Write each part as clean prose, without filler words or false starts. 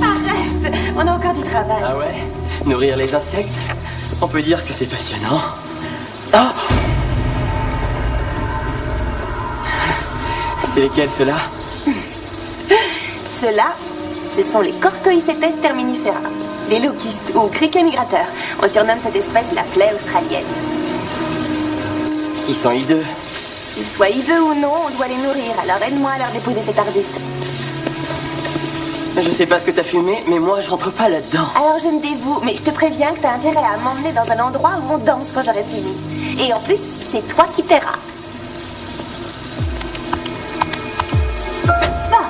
Arrête, on a encore du travail. Ah ouais? Nourrir les insectes? On peut dire que c'est passionnant. Oh! C'est lesquels, ceux-là? Ceux-là, ce sont les Cortoicetes terminifera, des locustes ou criquets migrateurs. On surnomme cette espèce la plaie australienne. Ils sont hideux. Qu'ils soient hideux ou non, on doit les nourrir. Alors aide-moi à leur déposer cet arbuste. Je sais pas ce que t'as fumé, mais moi je rentre pas là-dedans. Alors je me dévoue, mais je te préviens que t'as intérêt à m'emmener dans un endroit où on danse quand j'aurai fini. Et en plus, c'est toi qui paieras. Bon.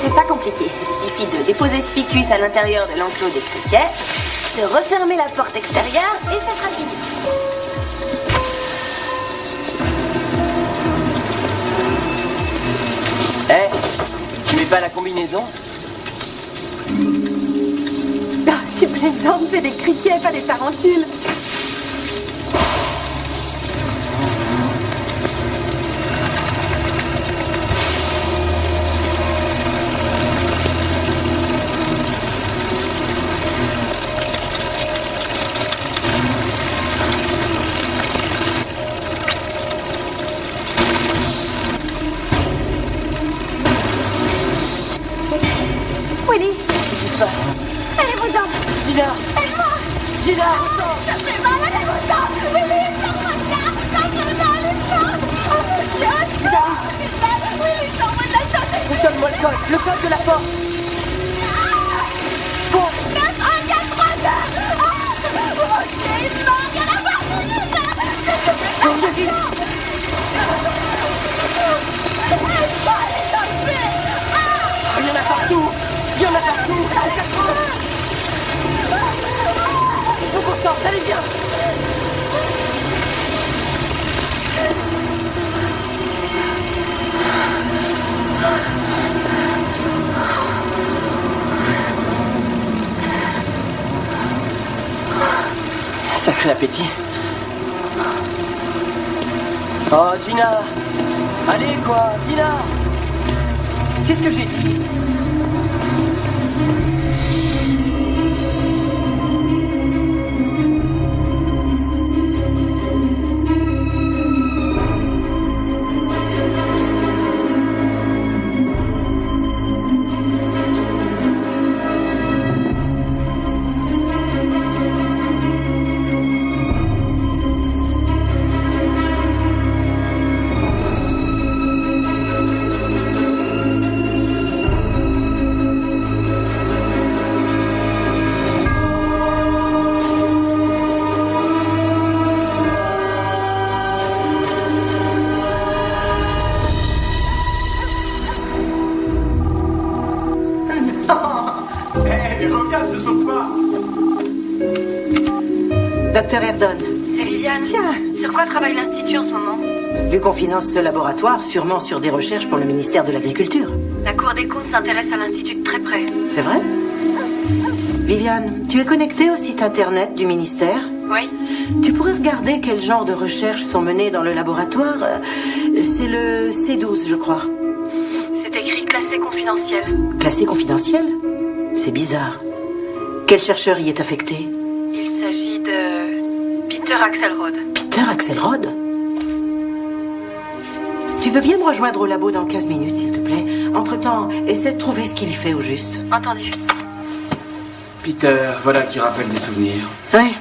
C'est pas compliqué. Il suffit de déposer ce ficus à l'intérieur de l'enclos des criquets, de refermer la porte extérieure et ça sera fini. Eh, tu mets pas la combinaison? Ah, tu plaisantes, c'est des criquets, pas des tarentules. Willy, allez-vous-en. Dina! Aide-moi. Dina! Ça fait mal, allez-vous-en. Willy, sors-moi de là. Ça fait mal, aide-moi. Oh mon Dieu, Willy, sors-moi de la chambre. Donne-moi le code de la porte! Bon! 9, 1, 4, 3, 2. Oh, c'est mort, il y en a pas. Viens vite! Il y en a partout! Il y en a partout! À chaque fois! Il faut qu'on sorte, allez viens! Sacré appétit! Oh, Gina! Allez, quoi, Gina! Qu'est-ce que j'ai dit? Docteur Erdon. C'est Viviane. Tiens. Sur quoi travaille l'Institut en ce moment? Vu qu'on finance ce laboratoire, sûrement sur des recherches pour le ministère de l'Agriculture. La Cour des comptes s'intéresse à l'Institut de très près. C'est vrai? Viviane, tu es connectée au site internet du ministère? Oui. Tu pourrais regarder quel genre de recherches sont menées dans le laboratoire. C'est le C12, je crois. C'est écrit classé confidentiel. Classé confidentiel? C'est bizarre. Quel chercheur y est affecté? Il s'agit de Peter Axelrod. Peter Axelrod? Tu veux bien me rejoindre au labo dans 15 minutes, s'il te plaît? Entre-temps, essaie de trouver ce qu'il fait au juste. Entendu. Peter, voilà qui rappelle des souvenirs. Ouais.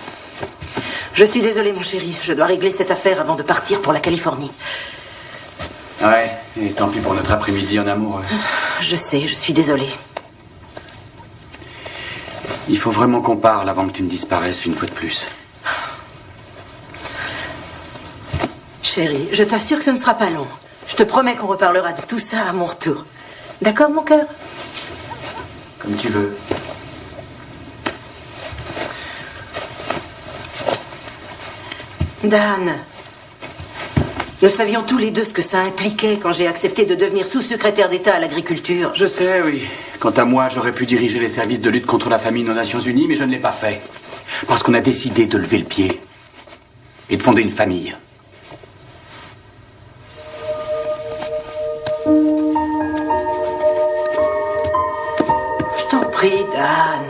Je suis désolée, mon chéri. Je dois régler cette affaire avant de partir pour la Californie. Ouais, et tant pis pour notre après-midi en amoureux. Je sais, je suis désolée. Il faut vraiment qu'on parle avant que tu ne disparaisses une fois de plus. Chérie, je t'assure que ce ne sera pas long. Je te promets qu'on reparlera de tout ça à mon retour. D'accord, mon cœur? Comme tu veux. Dan, nous savions tous les deux ce que ça impliquait quand j'ai accepté de devenir sous-secrétaire d'État à l'agriculture. Je sais, oui. Quant à moi, j'aurais pu diriger les services de lutte contre la famine aux Nations Unies, mais je ne l'ai pas fait. Parce qu'on a décidé de lever le pied et de fonder une famille. prie, Dan.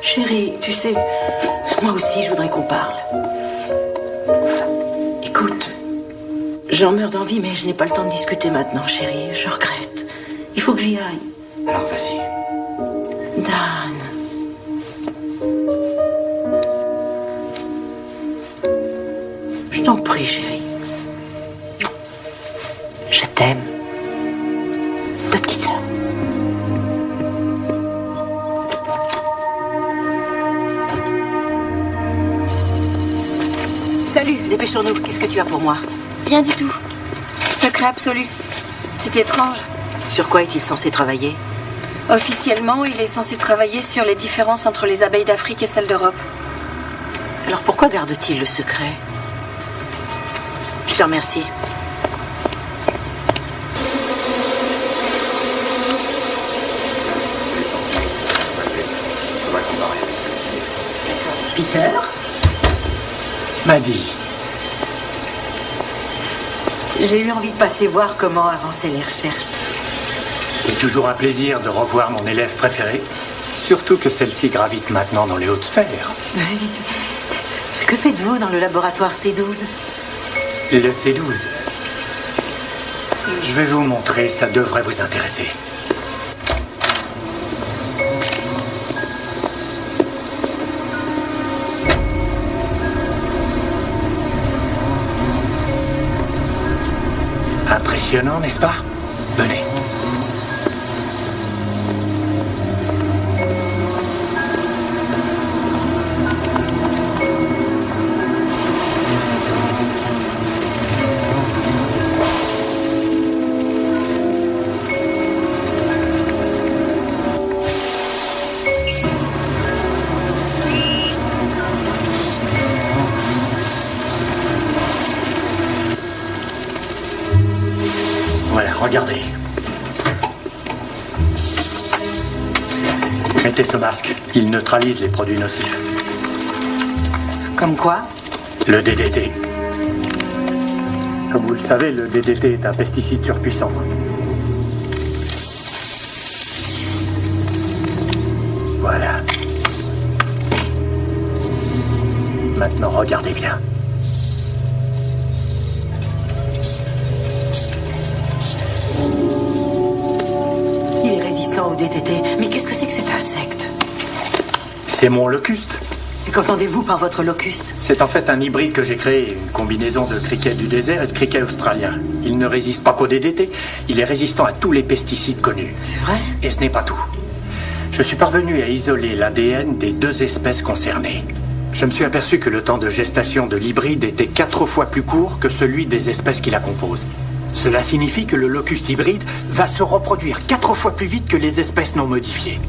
Chérie, tu sais, moi aussi je voudrais qu'on parle. Écoute, j'en meurs d'envie, mais je n'ai pas le temps de discuter maintenant, chérie. Je regrette. Il faut que j'y aille. Alors vas-y. Dan. Je t'en prie, chérie. Je t'aime. Ta petite sœur. Salut, dépêchons-nous. Qu'est-ce que tu as pour moi? Rien du tout. Secret absolu. C'est étrange. Sur quoi est-il censé travailler? Officiellement, il est censé travailler sur les différences entre les abeilles d'Afrique et celles d'Europe. Alors pourquoi garde-t-il le secret? Je te remercie. Peter? Maddy. J'ai eu envie de passer voir comment avançaient les recherches. C'est toujours un plaisir de revoir mon élève préféré. Surtout que celle-ci gravite maintenant dans les hautes sphères. Que faites-vous dans le laboratoire C12? Le C12. Je vais vous montrer, ça devrait vous intéresser. Impressionnant, n'est-ce pas? Venez. Voilà, regardez. Mettez ce masque. Il neutralise les produits nocifs. Comme quoi? Le DDT. Comme vous le savez, le DDT est un pesticide surpuissant. Voilà. Maintenant, regardez bien. Il est résistant au DDT. Mais qu'est-ce que c'est que cet insecte? C'est mon locuste. Et qu'entendez-vous par votre locuste? C'est en fait un hybride que j'ai créé, une combinaison de criquet du désert et de criquet australien. Il ne résiste pas qu'au DDT, il est résistant à tous les pesticides connus. C'est vrai? Et ce n'est pas tout. Je suis parvenu à isoler l'ADN des 2 espèces concernées. Je me suis aperçu que le temps de gestation de l'hybride était 4 fois plus court que celui des espèces qui la composent. Cela signifie que le locuste hybride va se reproduire 4 fois plus vite que les espèces non modifiées.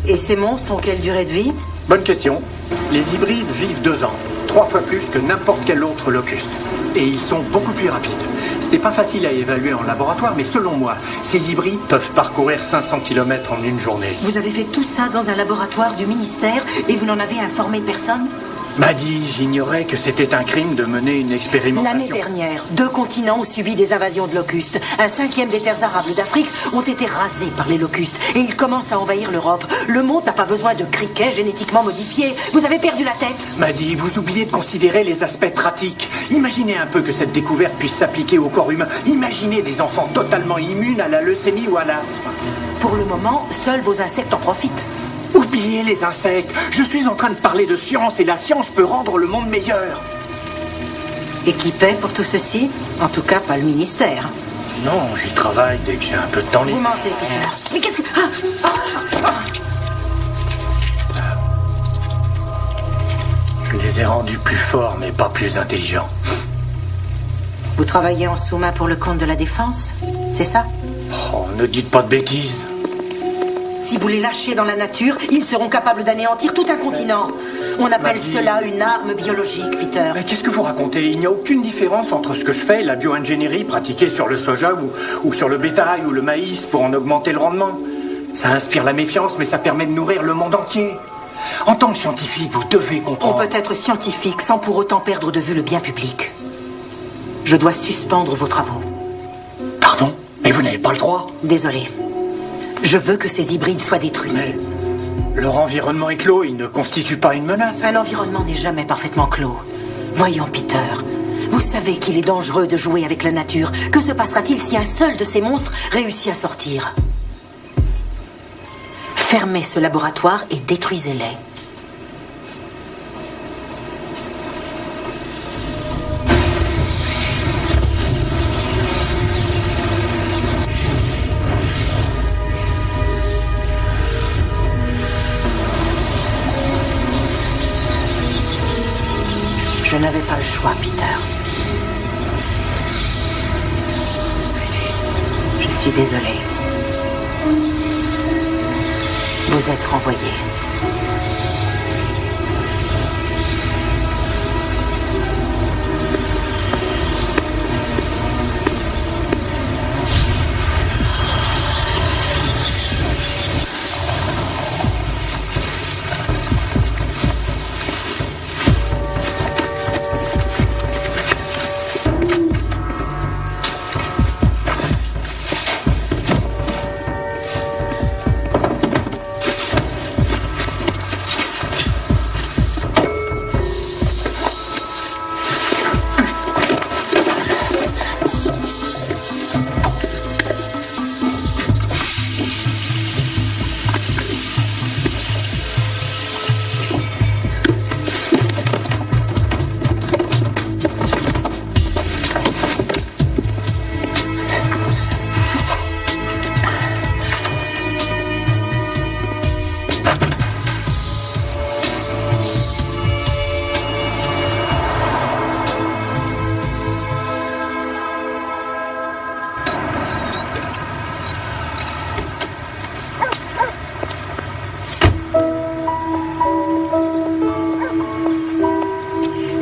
Et ces monstres ont quelle durée de vie? Bonne question. Les hybrides vivent 2 ans, 3 fois plus que n'importe quel autre locuste. Et ils sont beaucoup plus rapides. Ce n'est pas facile à évaluer en laboratoire, mais selon moi, ces hybrides peuvent parcourir 500 km en une journée. Vous avez fait tout ça dans un laboratoire du ministère et vous n'en avez informé personne? Maddy, j'ignorais que c'était un crime de mener une expérimentation. L'année dernière, 2 continents ont subi des invasions de locustes. Un 5e des terres arables d'Afrique ont été rasés par les locustes. Et ils commencent à envahir l'Europe. Le monde n'a pas besoin de criquets génétiquement modifiés. Vous avez perdu la tête. Maddy, vous oubliez de considérer les aspects pratiques. Imaginez un peu que cette découverte puisse s'appliquer au corps humain. Imaginez des enfants totalement immunes à la leucémie ou à l'asthme. Pour le moment, seuls vos insectes en profitent. Oubliez les insectes. Je suis en train de parler de science et la science peut rendre le monde meilleur. Et qui paie pour tout ceci? En tout cas, pas le ministère. Non, j'y travaille dès que j'ai un peu de temps Vous libre. mentez, Peter. Mais qu'est-ce que... Je les ai rendus plus forts, mais pas plus intelligents. Vous travaillez en sous-main pour le compte de la défense? C'est ça? Oh, ne dites pas de bêtises. Si vous les lâchez dans la nature, ils seront capables d'anéantir tout un continent. On appelle Maddy. cela une arme biologique, Peter. Mais qu'est-ce que vous racontez? Il n'y a aucune différence entre ce que je fais, la bio-ingénierie pratiquée sur le soja ou sur le bétail ou le maïs pour en augmenter le rendement. Ça inspire la méfiance, mais ça permet de nourrir le monde entier. En tant que scientifique, vous devez On comprendre. peut être scientifique sans pour autant perdre de vue le bien public. Je dois suspendre vos travaux. Pardon? Mais vous n'avez pas le droit. Désolé. Je veux que ces hybrides soient détruits. Mais leur environnement est clos, ils ne constituent pas une menace. Un environnement n'est jamais parfaitement clos. Voyons, Peter. Vous savez qu'il est dangereux de jouer avec la nature. Que se passera-t-il si un seul de ces monstres réussit à sortir? Fermez ce laboratoire et détruisez-les. Je n'avais pas le choix, Peter. Je suis désolé. Vous êtes renvoyé.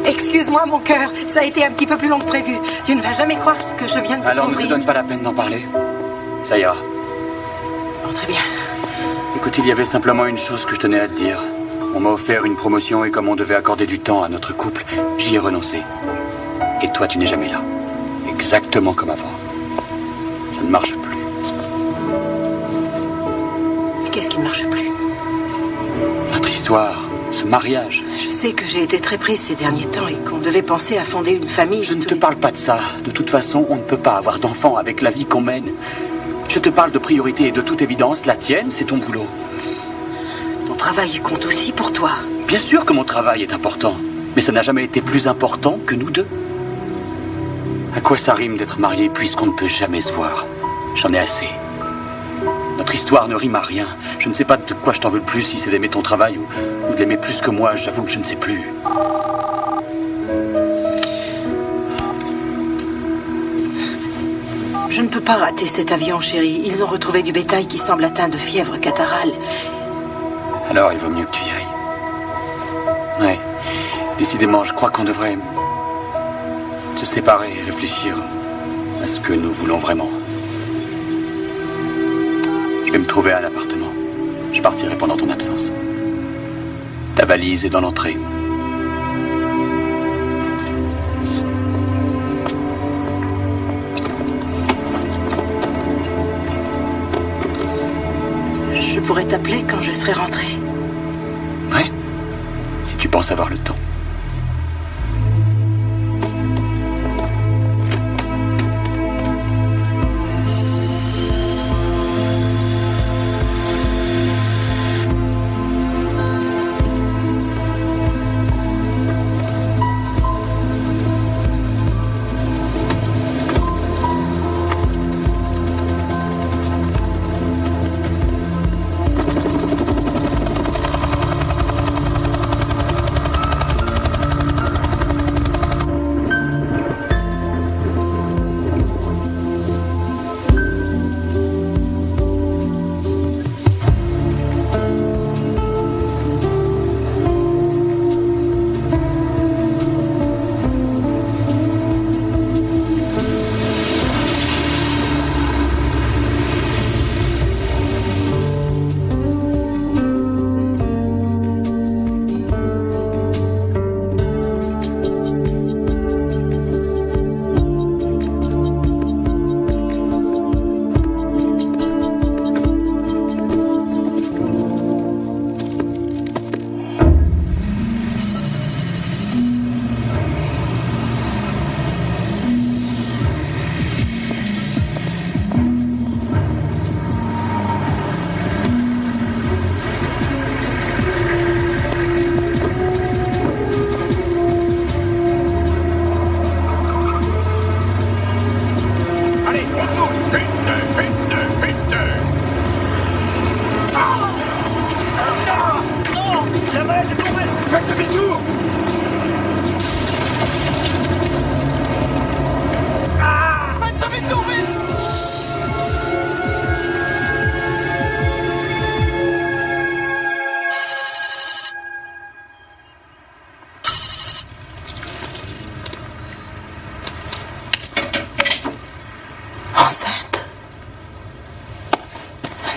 Excuse-moi, mon cœur, ça a été un petit peu plus long que prévu. Tu ne vas jamais croire ce que je viens de Alors ne te découvrir. donne pas la peine d'en parler. Ça ira. Oh, très bien. Écoute, il y avait simplement une chose que je tenais à te dire. On m'a offert une promotion et comme on devait accorder du temps à notre couple, j'y ai renoncé. Et toi, tu n'es jamais là. Exactement comme avant. Ça ne marche plus. Mais qu'est-ce qui ne marche plus? Notre histoire, ce mariage. Je sais que j'ai été très prise ces derniers temps et qu'on devait penser à fonder une famille. Je ne te parle pas de ça. De toute façon, on ne peut pas avoir d'enfants avec la vie qu'on mène. Je te parle de priorité et de toute évidence, la tienne, c'est ton boulot. Ton travail compte aussi pour toi. Bien sûr que mon travail est important, mais ça n'a jamais été plus important que nous deux. À quoi ça rime d'être mariés puisqu'on ne peut jamais se voir? J'en ai assez. Notre histoire ne rime à rien. Je ne sais pas de quoi je t'en veux le plus, si c'est d'aimer ton travail ou de l'aimer plus que moi. J'avoue que je ne sais plus. Je ne peux pas rater cet avion, chérie. Ils ont retrouvé du bétail qui semble atteint de fièvre catarrhale. Alors il vaut mieux que tu y ailles. Ouais. Décidément, je crois qu'on devrait se séparer et réfléchir à ce que nous voulons vraiment. Je vais me trouver un appartement. Je partirai pendant ton absence. Ta valise est dans l'entrée. Je pourrais t'appeler quand je serai rentrée. Ouais. Si tu penses avoir le temps.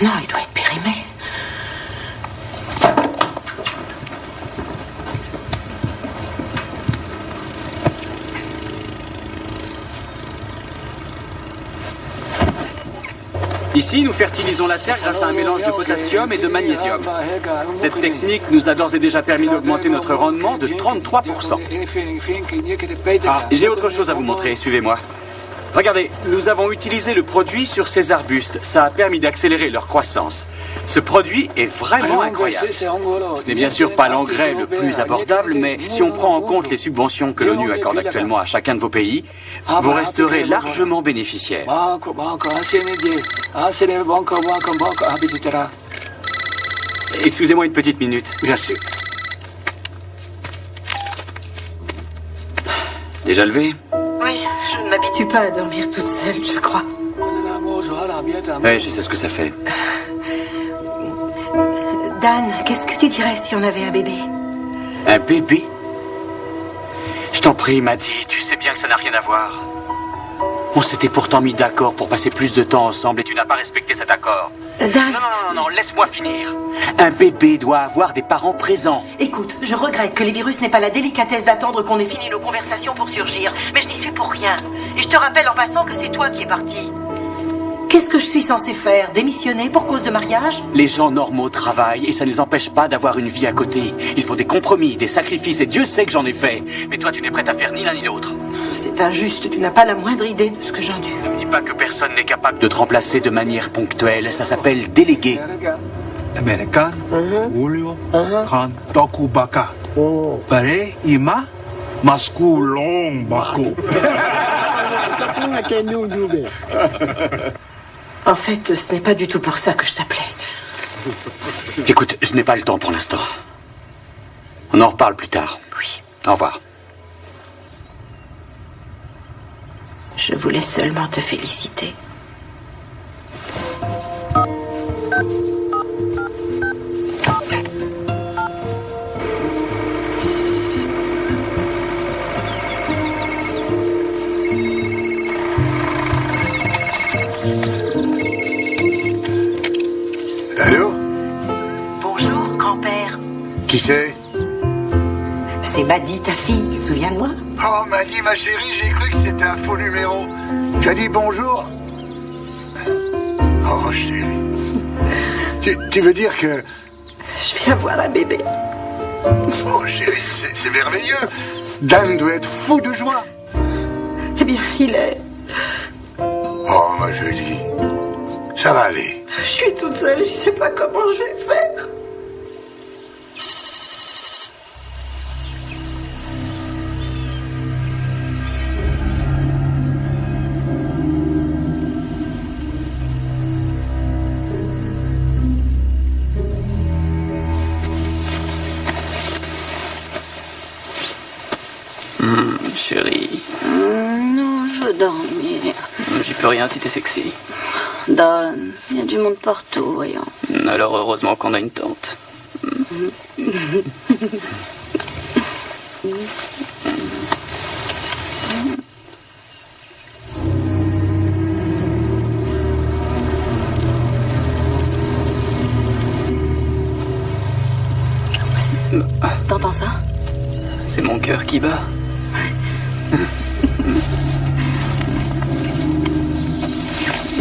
Non, il doit être périmé. Ici, nous fertilisons la terre grâce à un mélange de potassium et de magnésium. Cette technique nous a d'ores et déjà permis d'augmenter notre rendement de 33%. J'ai autre chose à vous montrer, suivez-moi. Regardez, nous avons utilisé le produit sur ces arbustes. Ça a permis d'accélérer leur croissance. Ce produit est vraiment incroyable. Ce n'est bien sûr pas l'engrais le plus abordable, mais si on prend en compte les subventions que l'ONU accorde actuellement à chacun de vos pays, vous resterez largement bénéficiaire. Excusez-moi une petite minute. Bien sûr. Déjà levé? Oui, je ne m'habitue pas à dormir toute seule, je crois. Oui, je sais ce que ça fait. Dan, qu'est-ce que tu dirais si on avait un bébé? Un bébé? Je t'en prie, Maddy, tu sais bien que ça n'a rien à voir. On s'était pourtant mis d'accord pour passer plus de temps ensemble et tu n'as pas respecté cet accord. Dan... Non, laisse-moi finir. Un bébé doit avoir des parents présents. Écoute, je regrette que les virus n'aient pas la délicatesse d'attendre qu'on ait fini nos conversations pour surgir, mais je n'y suis pour rien. Et je te rappelle en passant que c'est toi qui es parti. Qu'est-ce que je suis censée faire? Démissionner pour cause de mariage? Les gens normaux travaillent et ça ne les empêche pas d'avoir une vie à côté. Il faut des compromis, des sacrifices et Dieu sait que j'en ai fait. Mais toi, tu n'es prête à faire ni l'un ni l'autre. C'est injuste, tu n'as pas la moindre idée de ce que j'endure. Ne me dis pas que personne n'est capable de te remplacer de manière ponctuelle. Ça s'appelle déléguer. American, Julio, Han, Toku Baka. Pare, Ima, Maskulong Bako. En fait, ce n'est pas du tout pour ça que je t'appelais. Écoute, je n'ai pas le temps pour l'instant. On en reparle plus tard. Oui. Au revoir. Je voulais seulement te féliciter. Allô? Bonjour, grand-père. Qui c'est? C'est Maddy, ta fille, tu te souviens de moi? Oh, Maddy, ma chérie, j'ai cru que c'était un faux numéro. Tu as dit bonjour? Oh, chérie. Tu veux dire que... Je vais avoir un bébé. Oh, chérie, c'est merveilleux. Dan doit être fou de joie. Eh bien, il est... Oh, ma jolie. Ça va aller. Je suis toute seule, je sais pas comment je vais faire. Chérie. Non, je veux dormir. J'y peux rien si t'es sexy. Don, il y a du monde partout, voyons. Alors heureusement qu'on a une tante. T'entends ça? C'est mon cœur qui bat.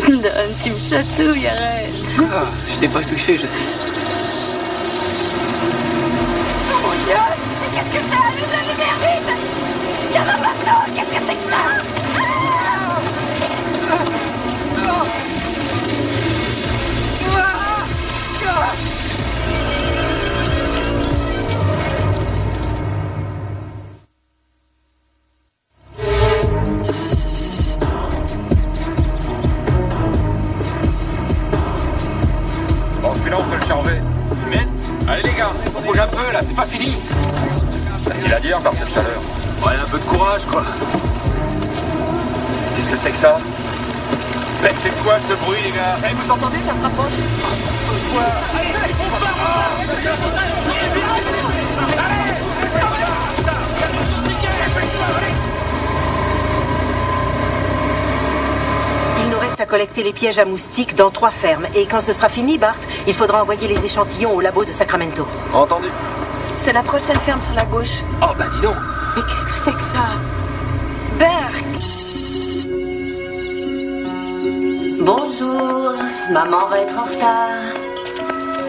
Don, tu me chatouilles, arrête. Ah, je t'ai pas touché, je sais. Oh mon Dieu! Mais qu'est-ce que c'est? Nous allons vite! Il y a un bateau! Qu'est-ce que c'est que ça? Bon, celui-là, on peut le charger. Mais, allez les gars, on bouge un peu là, c'est pas fini. Facile à dire par cette chaleur. Ouais, un peu de courage quoi. Qu'est-ce que c'est que ça? Mais c'est quoi ce bruit les gars? Eh, vous entendez, ça se rapproche? Quoi? Allez, on se barre! Il nous reste à collecter les pièges à moustiques dans 3 fermes. Et quand ce sera fini, Bart, il faudra envoyer les échantillons au labo de Sacramento. Entendu. C'est la prochaine ferme sur la gauche. Oh, bah dis donc. Mais qu'est-ce que c'est que ça? Berk! Bonjour, maman va être en retard.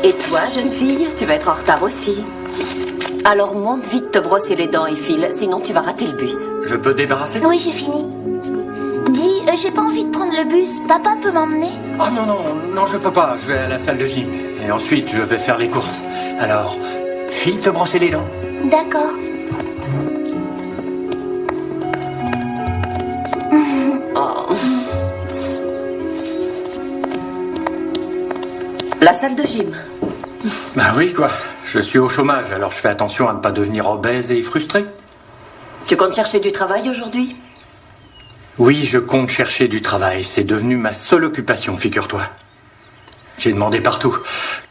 Et toi, jeune fille, tu vas être en retard aussi. Alors monte vite te brosser les dents et file, sinon tu vas rater le bus. Je peux débarrasser? Oui, j'ai fini. Dis, j'ai pas envie de prendre le bus. Papa peut m'emmener? Oh non, je peux pas. Je vais à la salle de gym. Et ensuite, je vais faire les courses. Alors, file te brosser les dents. D'accord. Oh. La salle de gym. Bah oui, quoi. Je suis au chômage, alors je fais attention à ne pas devenir obèse et frustré. Tu comptes chercher du travail aujourd'hui? Oui, je compte chercher du travail. C'est devenu ma seule occupation, figure-toi. J'ai demandé partout.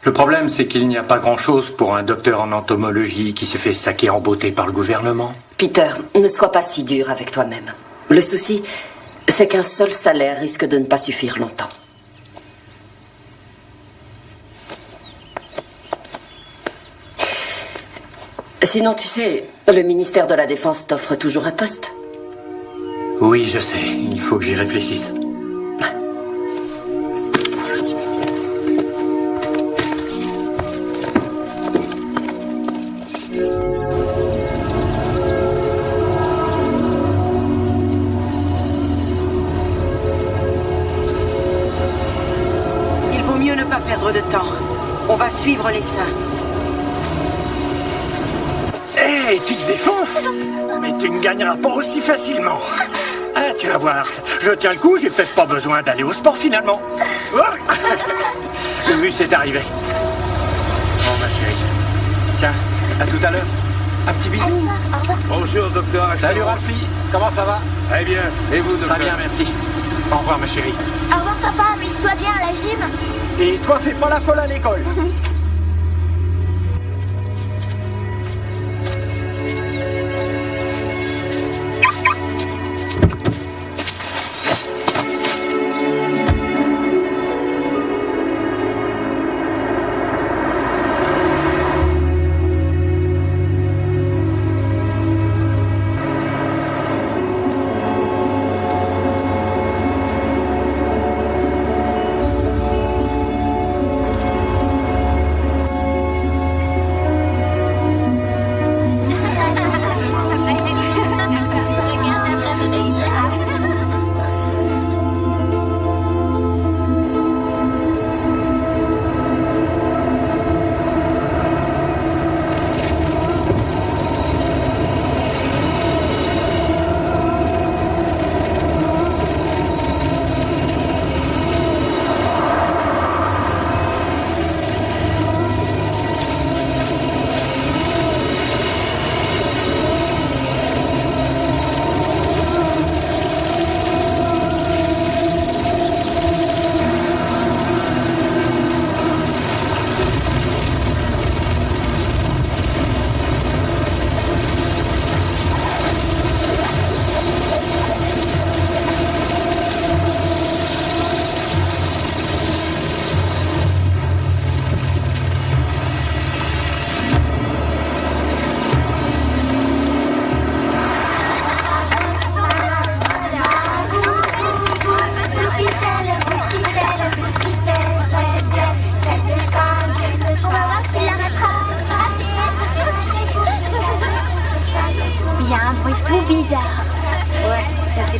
Le problème, c'est qu'il n'y a pas grand-chose pour un docteur en entomologie qui se fait saquer en beauté par le gouvernement. Peter, ne sois pas si dur avec toi-même. Le souci, c'est qu'un seul salaire risque de ne pas suffire longtemps. Sinon, tu sais, le ministère de la Défense t'offre toujours un poste. Oui, je sais. Il faut que j'y réfléchisse. Il vaut mieux ne pas perdre de temps. On va suivre les saints. Hé, tu te défends? Mais tu ne gagneras pas aussi facilement. Ah, tu vas voir. Je tiens le coup, j'ai peut-être pas besoin d'aller au sport finalement. Oh. Le bus est arrivé. Bon, ma chérie. Tiens, à tout à l'heure. Un petit bisou. Bonjour, docteur. Salut, Ralphie. Comment ça va? Très bien. Et vous, docteur? Très bien, merci. Au revoir, ma chérie. Au revoir, papa. Amuse-toi bien à la gym. Et toi, fais pas la folle à l'école.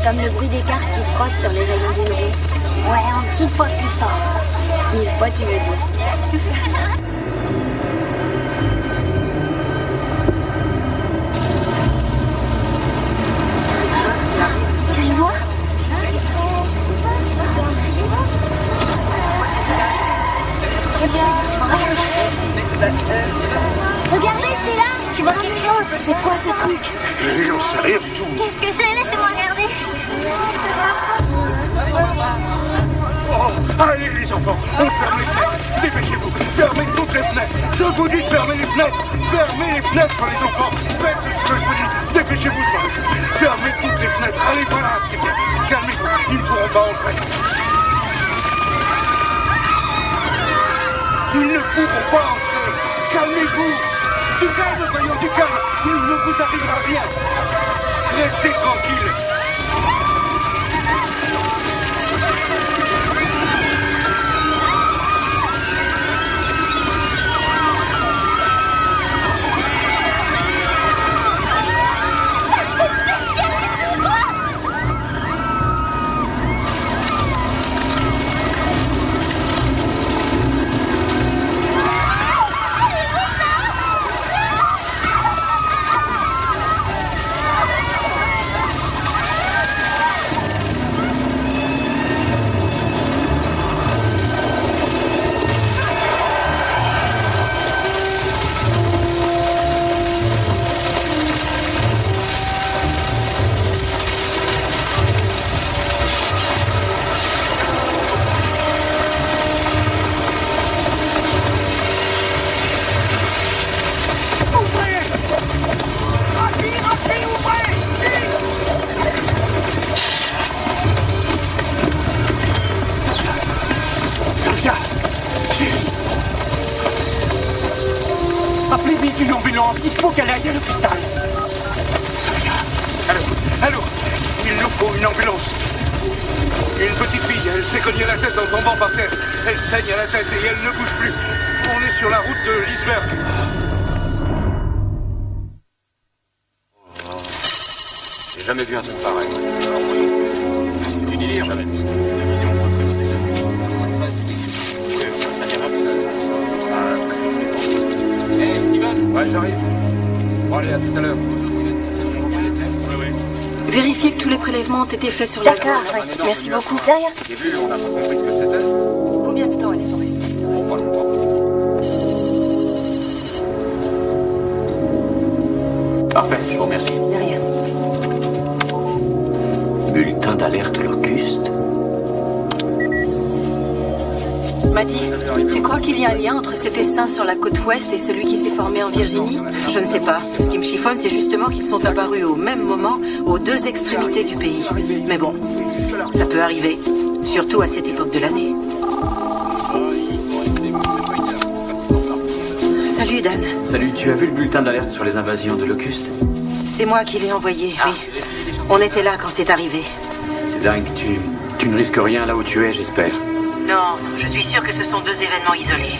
Comme le bruit des cartes qui frottent sur les rayons d'une roue. Ouais, un petit fois plus fort. 1000 fois, tu veux dire. Tu le vois? Regardez, c'est là. Tu vois quelque chose? C'est quoi ce truc? J'en sais rien du tout. Qu'est-ce que c'est? Laissez-moi regarder. Oh, allez les enfants, on ferme les fenêtres. Dépêchez-vous, fermez toutes les fenêtres. Je vous dis fermez les fenêtres. Fermez les fenêtres, les enfants. Faites ce que je vous dis. Dépêchez-vous, je m'en occupe. Fermez toutes les fenêtres. Allez, voilà, c'est bien. Calmez-vous, ils ne pourront pas entrer. Ils ne pourront pas entrer. Calmez-vous. Du calme, voyons, du calme. Il ne vous arrivera rien. Restez tranquille. Appelez vite une ambulance, il faut qu'elle aille à l'hôpital. Sophia, allô, il nous faut une ambulance. Une petite fille, elle s'est cognée la tête en tombant par terre. Elle saigne à la tête et elle ne bouge plus. On est sur la route de Liseberg. J'ai jamais vu un truc pareil. C'est du délire, jamais. Hey Steven. Ouais, j'arrive. Bon, allez, à tout à l'heure. Vérifiez que tous les prélèvements ont été faits sur la zone. D'accord, ouais. Merci beaucoup. Derrière. J'ai vu, on n'a pas compris ce que c'était. Combien de temps elles sont restées? Bon, pas longtemps. Parfait, je vous remercie. De rien. Bulletin d'alerte locuste. Maddy, tu crois qu'il y a un lien entre cet essaim sur la côte ouest et celui qui s'est formé en Virginie? Je ne sais pas. Ce qui me chiffonne, c'est justement qu'ils sont apparus au même moment aux deux extrémités du pays. Mais bon, ça peut arriver. Surtout à cette époque de l'année. Salut, Dan. Salut, tu as vu le bulletin d'alerte sur les invasions de locustes? C'est moi qui l'ai envoyé, oui. On était là quand c'est arrivé. C'est dingue, tu ne risques rien là où tu es, j'espère. Non, je suis sûre que ce sont deux événements isolés.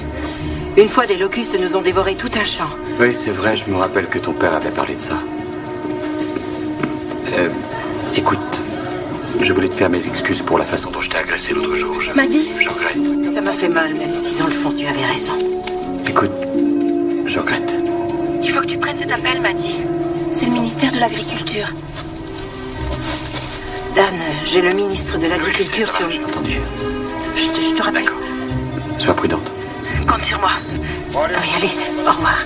Une fois, des locustes nous ont dévoré tout un champ. Oui, c'est vrai, je me rappelle que ton père avait parlé de ça. Écoute, je voulais te faire mes excuses pour la façon dont je t'ai agressé l'autre jour. Maddy, Je regrette. Ça m'a fait mal, même si dans le fond, tu avais raison. Écoute, je regrette. il faut que tu prennes cet appel, Maddy. C'est le ministère de l'Agriculture. Dan, j'ai le ministre de l'Agriculture sur... J'ai entendu. Je te rappelle. D'accord. Sois prudente. Compte sur moi. Oui, allez, au revoir.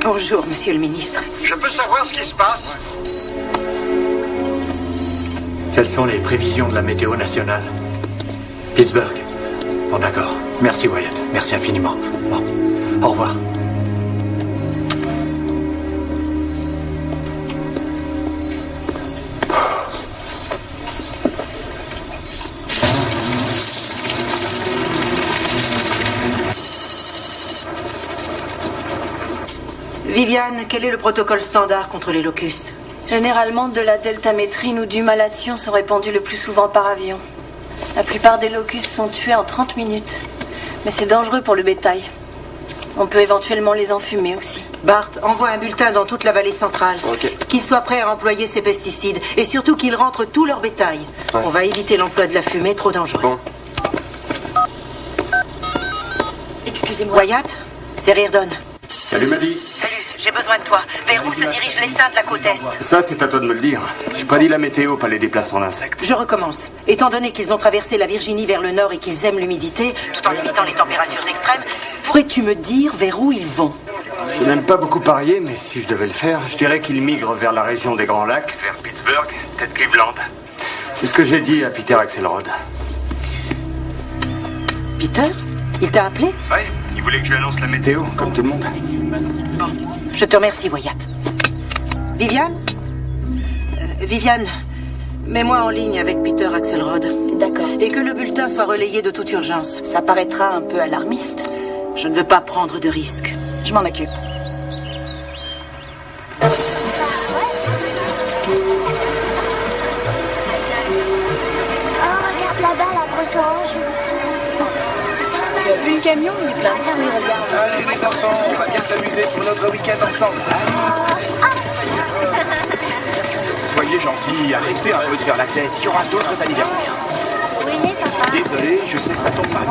Bonjour, monsieur le ministre. Je peux savoir ce qui se passe? Quelles sont les prévisions de la météo nationale? Pittsburgh. Bon, d'accord. Merci, Wyatt. Merci infiniment. Bon, au revoir. Viviane, quel est le protocole standard contre les locustes? Généralement, de la deltamétrine ou du malathion sont répandus le plus souvent par avion. La plupart des locustes sont tués en 30 minutes. Mais c'est dangereux pour le bétail. On peut éventuellement les enfumer aussi. Bart, envoie un bulletin dans toute la vallée centrale. Ok. Qu'ils soient prêts à employer ces pesticides. Et surtout qu'ils rentrent tout leur bétail. Ouais. On va éviter l'emploi de la fumée, trop dangereux. Bon. Excusez-moi. Wyatt, c'est Reardon. Salut, Maddy. Salut, j'ai besoin de toi. Vers où se dirigent les seins de la côte est? Ça, c'est à toi de me le dire. Je prédis la météo, pas les déplacements d'insectes. Je recommence. Étant donné qu'ils ont traversé la Virginie vers le nord et qu'ils aiment l'humidité, tout en limitant les températures extrêmes, pourrais-tu me dire vers où ils vont? Je n'aime pas beaucoup parier, mais si je devais le faire, je dirais qu'ils migrent vers la région des Grands Lacs, vers Pittsburgh, peut-être Cleveland. C'est ce que j'ai dit à Peter Axelrod. Peter? Il t'a appelé? Ouais, il voulait que je lui annonce la météo, comme tout le monde. Bon, je te remercie, Wyatt. Viviane? Viviane, mets-moi en ligne avec Peter Axelrod. D'accord. Et que le bulletin soit relayé de toute urgence. Ça paraîtra un peu alarmiste. Je ne veux pas prendre de risques. Je m'en occupe. Regarde là-bas, la brosse orange. Tu as vu le camion? Il est plein de fruits, regarde. Allez les enfants, on va bien s'amuser pour notre week-end ensemble. Soyez gentils, arrêtez un peu de faire la tête. Il y aura d'autres anniversaires. Oui, papa. Désolé, je sais que ça tombe mal.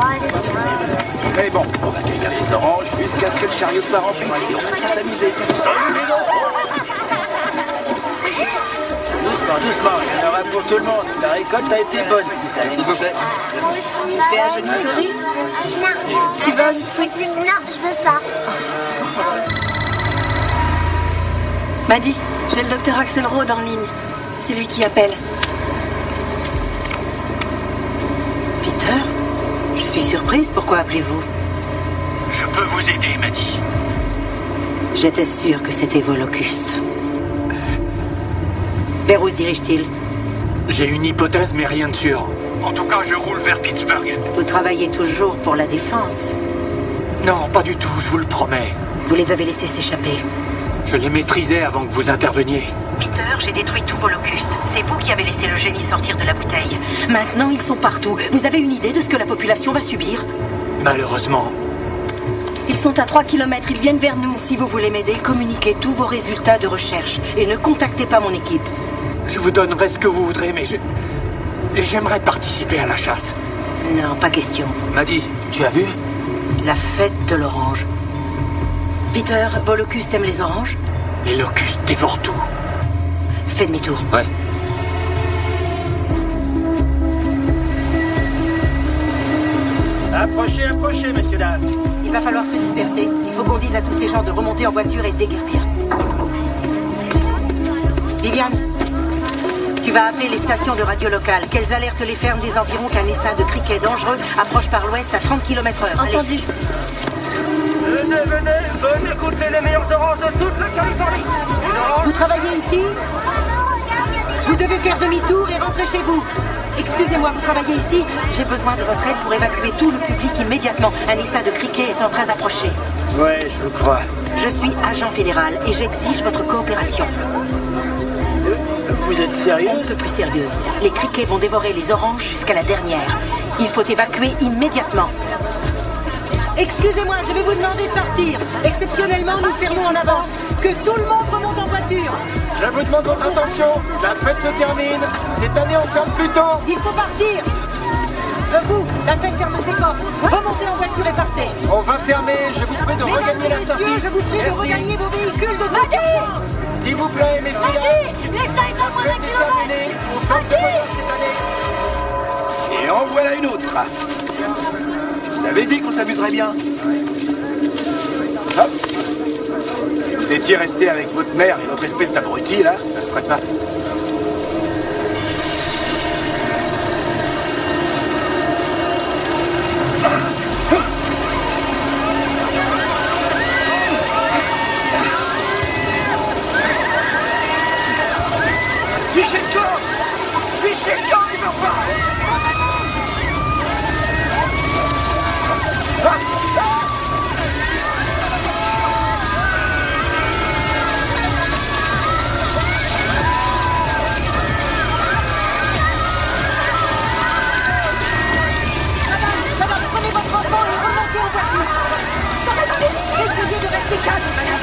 Mais bon, on va cueillir des oranges jusqu'à ce que le chariot soit rempli. Et on va bien s'amuser. Doucement, doucement, il y en aura pour tout le monde. La récolte a été bonne cette année. S'il vous plaît. Tu fais un joli souris? Tu veux un jus de fruits? Non, je veux pas. Maddy, j'ai le docteur Axelrod en ligne. C'est lui qui appelle. Peter? Je suis surprise. Pourquoi appelez-vous? Je peux vous aider, Maddy. J'étais sûre que c'était vos locustes. Vers où se dirige-t-il? J'ai une hypothèse, mais rien de sûr. En tout cas, je roule vers Pittsburgh. Vous travaillez toujours pour la défense? Non, pas du tout, je vous le promets. Vous les avez laissés s'échapper? Je les maîtrisais avant que vous interveniez. Peter, j'ai détruit tous vos locustes. C'est vous qui avez laissé le génie sortir de la bouteille. Maintenant, ils sont partout. Vous avez une idée de ce que la population va subir? Malheureusement. Ils sont à 3 km, ils viennent vers nous. Si vous voulez m'aider, communiquez tous vos résultats de recherche et ne contactez pas mon équipe. Je vous donnerai ce que vous voudrez, mais j'aimerais participer à la chasse. Non, pas question. Maddy, tu as vu? La fête de l'orange. Peter, vos locustes aiment les oranges? Les locustes dévorent tout. Fais demi-tour. Ouais. Approchez, approchez, messieurs, dames. Il va falloir se disperser. Il faut qu'on dise à tous ces gens de remonter en voiture et de déguerpir. Viviane, tu vas appeler les stations de radio locales. Qu'elles alertent les fermes des environs qu'un essaim de criquets dangereux approche par l'ouest à 30 km/h. Entendu. Venez goûter les meilleures oranges de toute la Californie. Vous travaillez ici? Vous devez faire demi-tour et rentrer chez vous. Excusez-moi, vous travaillez ici? J'ai besoin de votre aide pour évacuer tout le public immédiatement. Un essaim de criquets est en train d'approcher. Ouais, je vous crois. Je suis agent fédéral et j'exige votre coopération. Vous êtes sérieux? Un peu plus sérieuse. Les criquets vont dévorer les oranges jusqu'à la dernière. Il faut évacuer immédiatement. Excusez-moi, je vais vous demander de partir. Exceptionnellement, nous fermons en avance. Que tout le monde remonte en voiture. Je vous demande votre attention. La fête se termine. Cette année, on ferme plus tôt. Il faut partir. Vous, la fête ferme ses portes. Remontez en voiture et partez. On va fermer. Je vous prie de regagner la sortie. Messieurs, je vous prie de regagner vos véhicules de toute urgence. S'il vous plaît, messieurs. Laissez-moi Fête est terminée. On ferme de bonheur cette année. Et en voilà une autre. Vous avez dit qu'on s'amuserait bien. Hop. Vous étiez resté avec votre mère et votre espèce d'abruti, là, ça serait pas... Fichez le camp! Fichez le camp, les enfants! Essayez de rester calme, madame.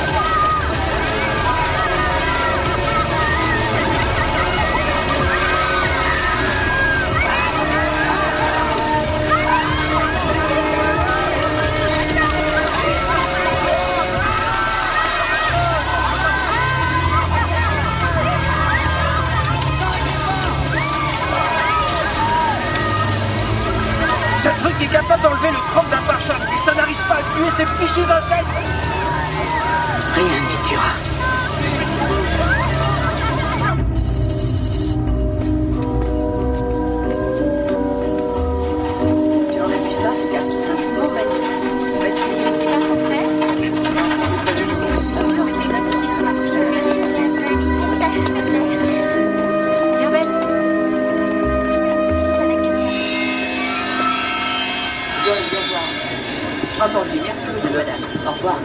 Ce truc est capable d'enlever le chrome d'un pare-choc, mais ça n'arrive pas à tuer ces fichus insectes. Rien ne les tuera. Tu aurais vu ça, c'était absolument Entendu, merci beaucoup, madame. Au revoir.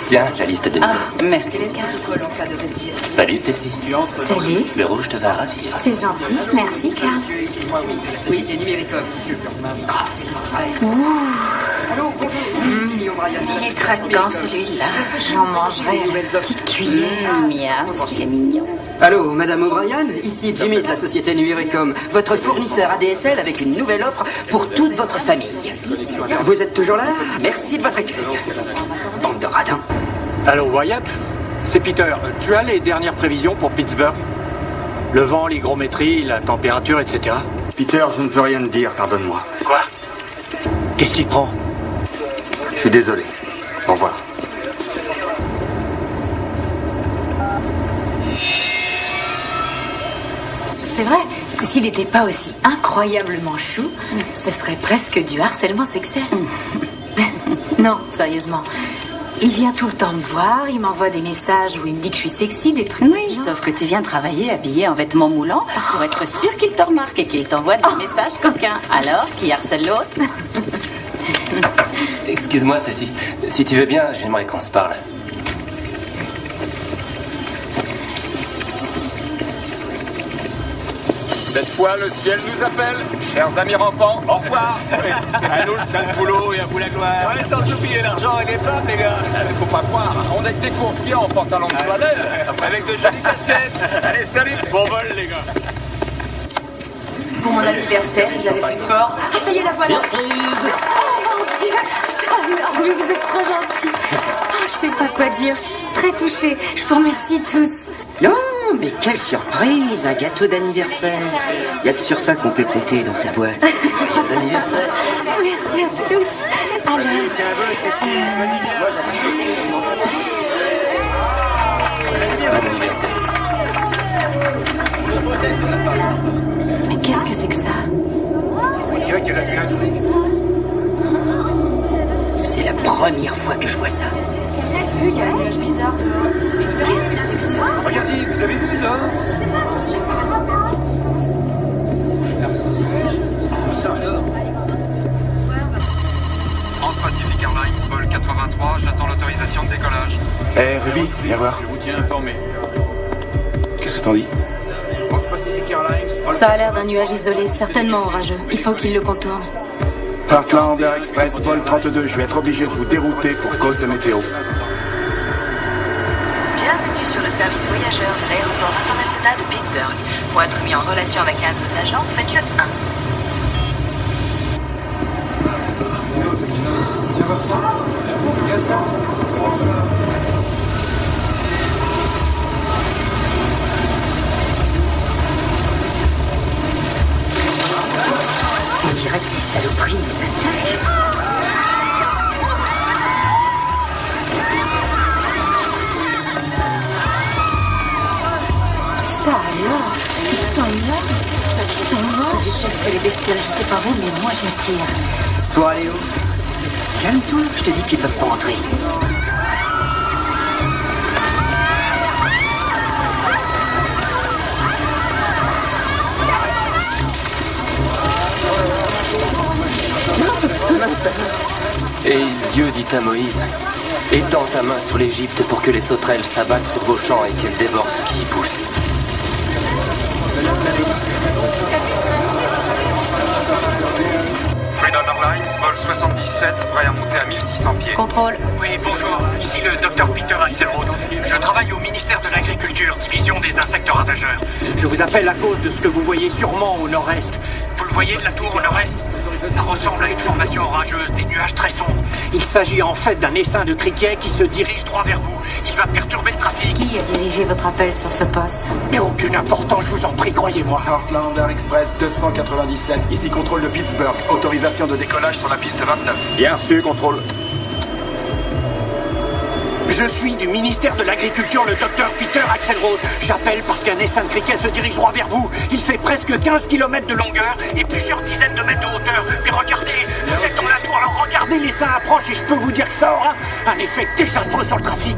Tiens, la liste de Merci, Lucas. En cas de résiliation. Salut, Stacy. Salut. Le rouge te va ravir. C'est gentil, merci, Carl. Oui, et Numéricom. Il est craquant, celui-là. J'en mangerai à la petite cuillère. Miam, ce qu'il est mignon. Allô, Madame O'Brien, ici Jimmy de la société Numericom, votre fournisseur ADSL avec une nouvelle offre pour toute votre famille. Vous êtes toujours là? Merci de votre accueil. Bande de radins. Allô, Wyatt? C'est Peter. Tu as les dernières prévisions pour Pittsburgh? Le vent, l'hygrométrie, la température, etc. Peter, je ne peux rien te dire, pardonne-moi. Quoi? Qu'est-ce qui te prend? Je suis désolé. Au revoir. C'est vrai, s'il n'était pas aussi incroyablement chou, ce serait presque du harcèlement sexuel. Non, sérieusement. Il vient tout le temps me voir, il m'envoie des messages où il me dit que je suis sexy, des trucs. Oui, sauf que tu viens travailler habillé en vêtements moulants pour être sûr qu'il te remarque et qu'il t'envoie des messages coquins. Alors, qui harcèle l'autre? Excuse-moi, Stacy. Si tu veux bien, j'aimerais qu'on se parle. Cette fois, le ciel nous appelle. Chers amis rampants, au revoir. À nous le sale boulot et à vous la gloire. Ouais, sans oublier l'argent et les femmes, les gars. Faut pas croire, on est des coursiers en pantalon de flanelle. Avec de jolies casquettes. Allez, salut. Bon vol, les gars. Pour mon anniversaire, ils avaient fait fort. Ah, ça y est, la voilà. Surprise. Oh mon Dieu. Alors, oui, vous êtes trop gentils. Oh, je sais pas quoi dire, je suis très touchée. Je vous remercie tous. Oh, mais quelle surprise! Un gâteau d'anniversaire. Il y a que sur ça qu'on peut compter dans cette boîte. Joyeux anniversaire. Merci à tous. Alors, Bon anniversaire. mais qu'est-ce que c'est que ça? C'est la première fois que je vois ça. Il y a un nuage bizarre dehors. Mais qu'est-ce que c'est que ça? Regardez, vous avez vu ça? Ça alors? Transpacific Airlines, vol 83, j'attends l'autorisation de décollage. Eh, Ruby, viens voir. Je vous tiens informé. Qu'est-ce que t'en dis? Transpacific Airlines, vol Ça a l'air d'un nuage isolé, certainement orageux. Il faut qu'il le contourne. Heartland Air Express, vol 32, je vais être obligé de vous dérouter pour cause de météo. Bienvenue sur le service voyageur de l'aéroport international de Pittsburgh. Pour être mis en relation avec un de nos agents, faites le 1. On dirait que ces saloperies nous attaquent. Ça alors? Ils sont énormes. Ils sont moches. Je déteste les bestioles, je sais pas vous, mais moi je me tire. Toi, Léo, calme-toi, je te dis qu'ils peuvent pas entrer. Et Dieu dit à Moïse, étends ta main sur l'Égypte pour que les sauterelles s'abattent sur vos champs et qu'elles dévorent ce qui y pousse. Freedom Airlines, vol 77, prêt à monter à 1600 pieds. Contrôle. Oui, bonjour. Ici le docteur Peter Axelrod. Je travaille au ministère de l'Agriculture, division des insectes ravageurs. Je vous appelle à cause de ce que vous voyez sûrement au nord-est. Vous le voyez de la tour au nord-est? Ça ressemble à une formation orageuse, des nuages très sombres. Il s'agit en fait d'un essaim de criquets qui se dirige droit vers vous. Il va perturber le trafic. Qui a dirigé votre appel sur ce poste? Mais aucune importance, je vous en prie, croyez-moi. Heartland Air Express 297, ici contrôle de Pittsburgh. Autorisation de décollage sur la piste 29. Bien reçu, contrôle. Je suis du ministère de l'Agriculture, le docteur Peter Axelrod. J'appelle parce qu'un essaim de criquets se dirige droit vers vous. Il fait presque 15 km de longueur et plusieurs dizaines de mètres de hauteur. Mais regardez, vous êtes dans la tour, alors regardez, l'essaim approche et je peux vous dire que ça aura un effet désastreux sur le trafic.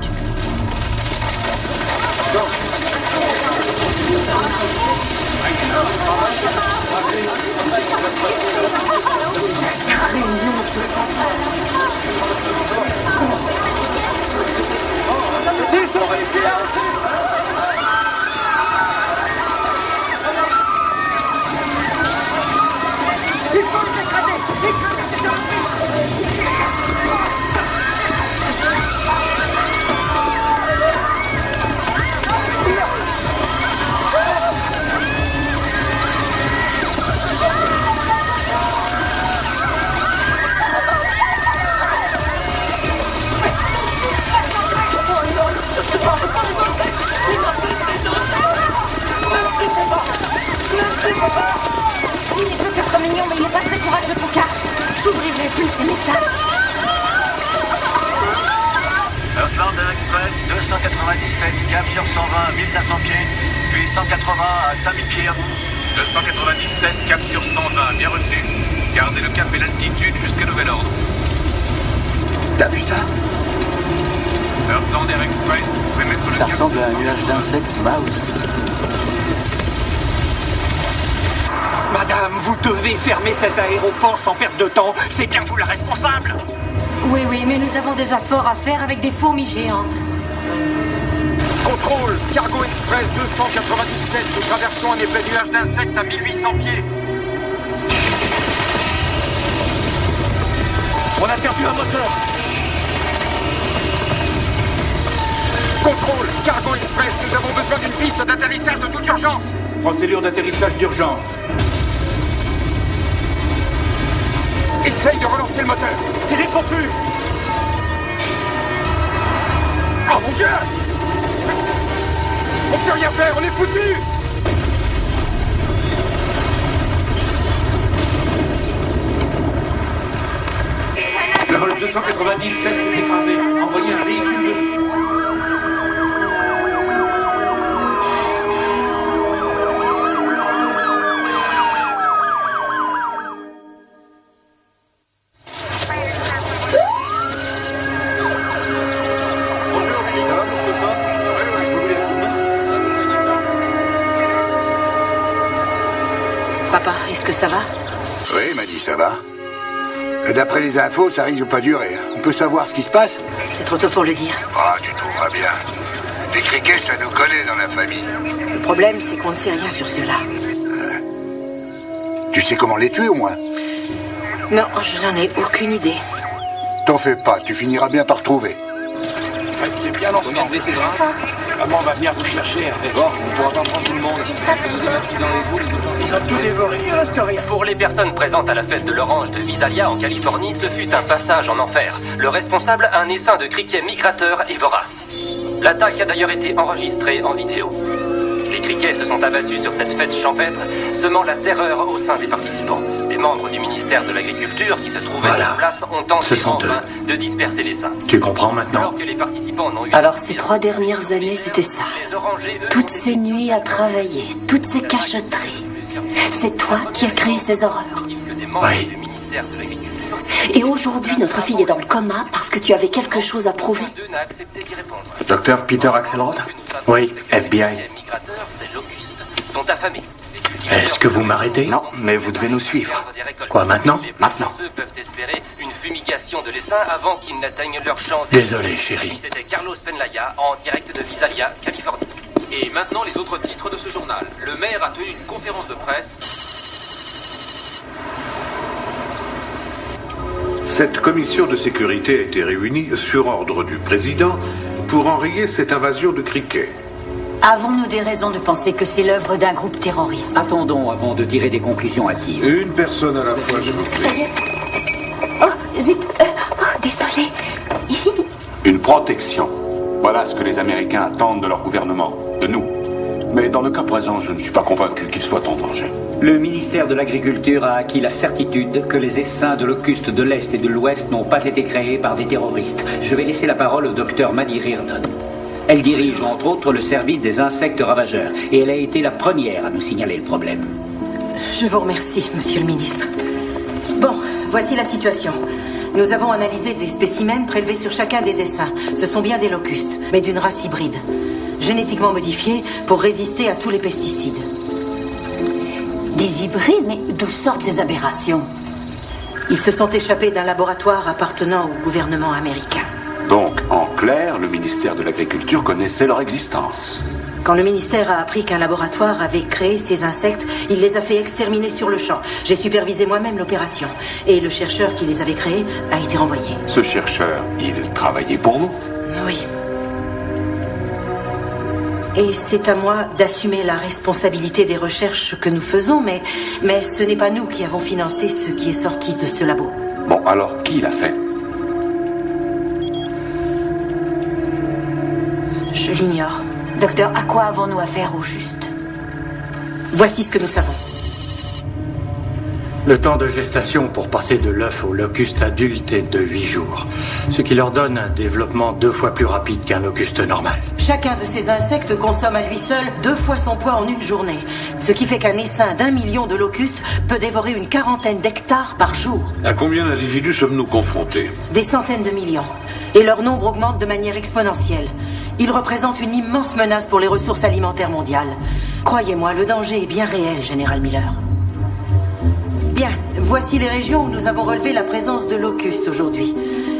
j'avais plus ces messages. Heartlander Express, 297, cap sur 120, 1500 pieds, puis 180 à 5000 pieds à vous. 297, cap sur 120, bien reçu. Gardez le cap et l'altitude jusqu'à nouvel ordre. T'as vu ça? Heartlander Express, vous pouvez mettre le Ça cap. ressemble à un nuage d'insectes mouse. Madame, vous devez fermer cet aéroport sans perdre de temps. C'est bien vous la responsable. Oui, oui, mais nous avons déjà fort à faire avec des fourmis géantes. Contrôle, Cargo Express 297, nous traversons un épais nuage d'insectes à 1800 pieds. On a perdu un moteur. Contrôle, Cargo Express, nous avons besoin d'une piste d'atterrissage de toute urgence. Procédure d'atterrissage d'urgence. Essaye de relancer le moteur. Il répond plus. Oh mon Dieu! On peut rien faire, on est foutus! Le vol 297 s'est écrasé. Envoyez un véhicule de... Papa, est-ce que ça va? Oui, il m'a dit ça va. D'après les infos, ça risque de pas durer. On peut savoir ce qui se passe? C'est trop tôt pour le dire. Ah, tu trouveras bien. Les criquets, ça nous connaît dans la famille. Le problème, c'est qu'on ne sait rien sur ceux-là. Tu sais comment les tuer, au moins? Non, je n'en ai aucune idée. T'en fais pas, tu finiras bien par trouver. Restez bien ensemble. Maman va venir vous chercher. Bon, on pourra pas prendre tout le monde. Ils ont tout dévoré, il reste rien. Pour les personnes présentes à la fête de l'Orange de Visalia en Californie, ce fut un passage en enfer. Le responsable, un essaim de criquets migrateurs et voraces. L'attaque a d'ailleurs été enregistrée en vidéo. Les criquets se sont abattus sur cette fête champêtre, semant la terreur au sein des participants. Les membres du ministère de l'Agriculture qui se trouvaient sur place ont tenté en vain de disperser les seins. Tu comprends maintenant? Alors que les participants n'ont eu... Alors ces 3 dernières années, c'était ça. Toutes ces nuits à travailler, toutes ces cachotteries. C'est toi qui as créé ces horreurs. Oui. Et aujourd'hui, notre fille est dans le coma parce que tu avais quelque chose à prouver. Docteur Peter Axelrod? Oui, FBI. Sont affamés. Est-ce que vous m'arrêtez? Non, mais vous devez nous suivre. Quoi, maintenant? Maintenant. Ceux peuvent espérer une fumigation de l'essaim avant qu'ils n'atteignent leur chance. Désolé, chérie. C'était Carlos Penlaya en direct de Visalia, Californie. Et maintenant, les autres titres de ce journal. Le maire a tenu une conférence de presse. Cette commission de sécurité a été réunie sur ordre du président pour enrayer cette invasion de criquets. Avons-nous des raisons de penser que c'est l'œuvre d'un groupe terroriste? Attendons avant de tirer des conclusions hâtives. Une personne à la fois, je vous prie. Oh, zut. Désolé. Une protection. Voilà ce que les Américains attendent de leur gouvernement, de nous. Mais dans le cas présent, je ne suis pas convaincu qu'ils soient en danger. Le ministère de l'Agriculture a acquis la certitude que les essaims de locustes de l'Est et de l'Ouest n'ont pas été créés par des terroristes. Je vais laisser la parole au docteur Maddie Reardon. Elle dirige entre autres le service des insectes ravageurs et elle a été la première à nous signaler le problème. Je vous remercie, monsieur le ministre. Bon, voici la situation. Nous avons analysé des spécimens prélevés sur chacun des essaims. Ce sont bien des locustes, mais d'une race hybride, génétiquement modifiée pour résister à tous les pesticides. Des hybrides? Mais d'où sortent ces aberrations? Ils se sont échappés d'un laboratoire appartenant au gouvernement américain. Donc, en clair, le ministère de l'Agriculture connaissait leur existence. Quand le ministère a appris qu'un laboratoire avait créé ces insectes, il les a fait exterminer sur le champ. J'ai supervisé moi-même l'opération. Et le chercheur qui les avait créés a été renvoyé. Ce chercheur, il travaillait pour vous? Oui. Et c'est à moi d'assumer la responsabilité des recherches que nous faisons, mais ce n'est pas nous qui avons financé ce qui est sorti de ce labo. Bon, alors, qui l'a fait? Je l'ignore. Docteur, à quoi avons-nous affaire au juste? Voici ce que nous savons. Le temps de gestation pour passer de l'œuf au locuste adulte est de 8 jours, ce qui leur donne un développement 2 fois plus rapide qu'un locuste normal. Chacun de ces insectes consomme à lui seul 2 fois son poids en une journée, ce qui fait qu'un essaim d'1 million de locustes peut dévorer une 40aine d'hectares par jour. À combien d'individus sommes-nous confrontés? Des centaines de millions. Et leur nombre augmente de manière exponentielle. Ils représentent une immense menace pour les ressources alimentaires mondiales. Croyez-moi, le danger est bien réel, Général Miller. Bien, voici les régions où nous avons relevé la présence de locustes aujourd'hui.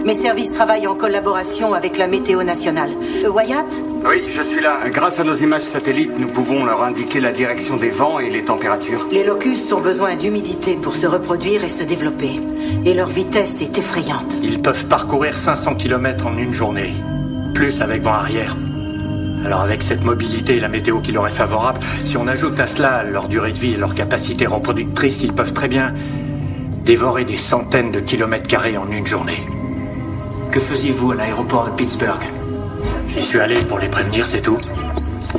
Mes services travaillent en collaboration avec la météo nationale. Wyatt? Oui, je suis là. Grâce à nos images satellites, nous pouvons leur indiquer la direction des vents et les températures. Les locustes ont besoin d'humidité pour se reproduire et se développer. Et leur vitesse est effrayante. Ils peuvent parcourir 500 km en une journée. Plus avec vent arrière. Alors avec cette mobilité et la météo qui leur est favorable, si on ajoute à cela leur durée de vie et leur capacité reproductrice, ils peuvent très bien dévorer des centaines de kilomètres carrés en une journée. Que faisiez-vous à l'aéroport de Pittsburgh? J'y suis allé pour les prévenir, c'est tout.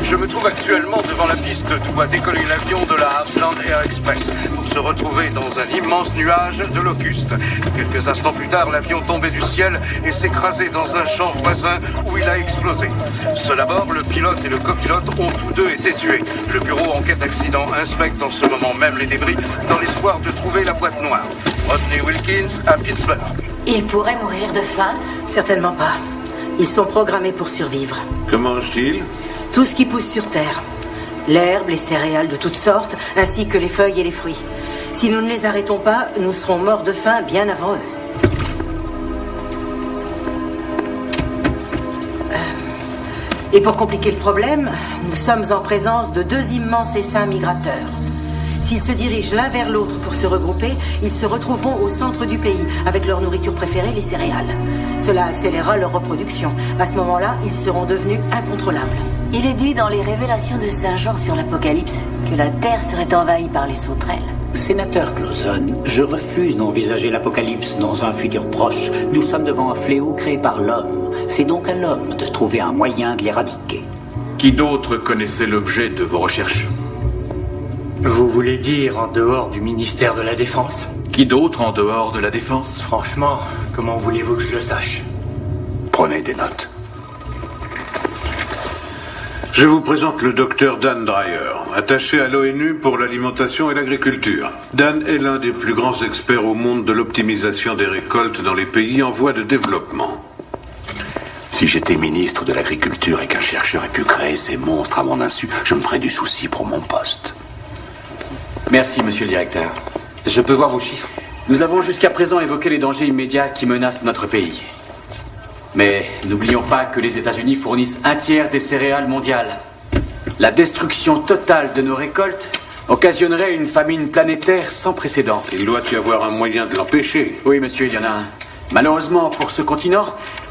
Je me trouve actuellement devant la piste d'où va décoller l'avion de la Heartland Air Express pour se retrouver dans un immense nuage de locustes. Quelques instants plus tard, l'avion tombait du ciel et s'écrasait dans un champ voisin où il a explosé. Seul à bord, le pilote et le copilote ont tous deux été tués. Le bureau enquête d'accident inspecte en ce moment même les débris dans l'espoir de trouver la boîte noire. Rodney Wilkins à Pittsburgh. Ils pourraient mourir de faim? Certainement pas. Ils sont programmés pour survivre. Que mangent-ils? Tout ce qui pousse sur Terre. L'herbe, les céréales de toutes sortes, ainsi que les feuilles et les fruits. Si nous ne les arrêtons pas, nous serons morts de faim bien avant eux. Et pour compliquer le problème, nous sommes en présence de 2 immenses essaims migrateurs. S'ils se dirigent l'un vers l'autre pour se regrouper, ils se retrouveront au centre du pays, avec leur nourriture préférée, les céréales. Cela accélérera leur reproduction. À ce moment-là, ils seront devenus incontrôlables. Il est dit dans les révélations de Saint Jean sur l'Apocalypse que la Terre serait envahie par les sauterelles. Sénateur Clauson, je refuse d'envisager l'apocalypse dans un futur proche. Nous sommes devant un fléau créé par l'homme. C'est donc à l'homme de trouver un moyen de l'éradiquer. Qui d'autre connaissait l'objet de vos recherches? Vous voulez dire en dehors du ministère de la Défense? Qui d'autre en dehors de la Défense? Franchement, comment voulez-vous que je le sache? Prenez des notes. Je vous présente le docteur Dan Dreyer, attaché à l'ONU pour l'alimentation et l'agriculture. Dan est l'un des plus grands experts au monde de l'optimisation des récoltes dans les pays en voie de développement. Si j'étais ministre de l'Agriculture et qu'un chercheur ait pu créer ces monstres à mon insu, je me ferais du souci pour mon poste. Merci, monsieur le directeur. Je peux voir vos chiffres? Nous avons jusqu'à présent évoqué les dangers immédiats qui menacent notre pays. Mais n'oublions pas que les États-Unis fournissent 1/3 des céréales mondiales. La destruction totale de nos récoltes occasionnerait une famine planétaire sans précédent. Il doit y avoir un moyen de l'empêcher. Oui, monsieur, il y en a un. Malheureusement, pour ce continent,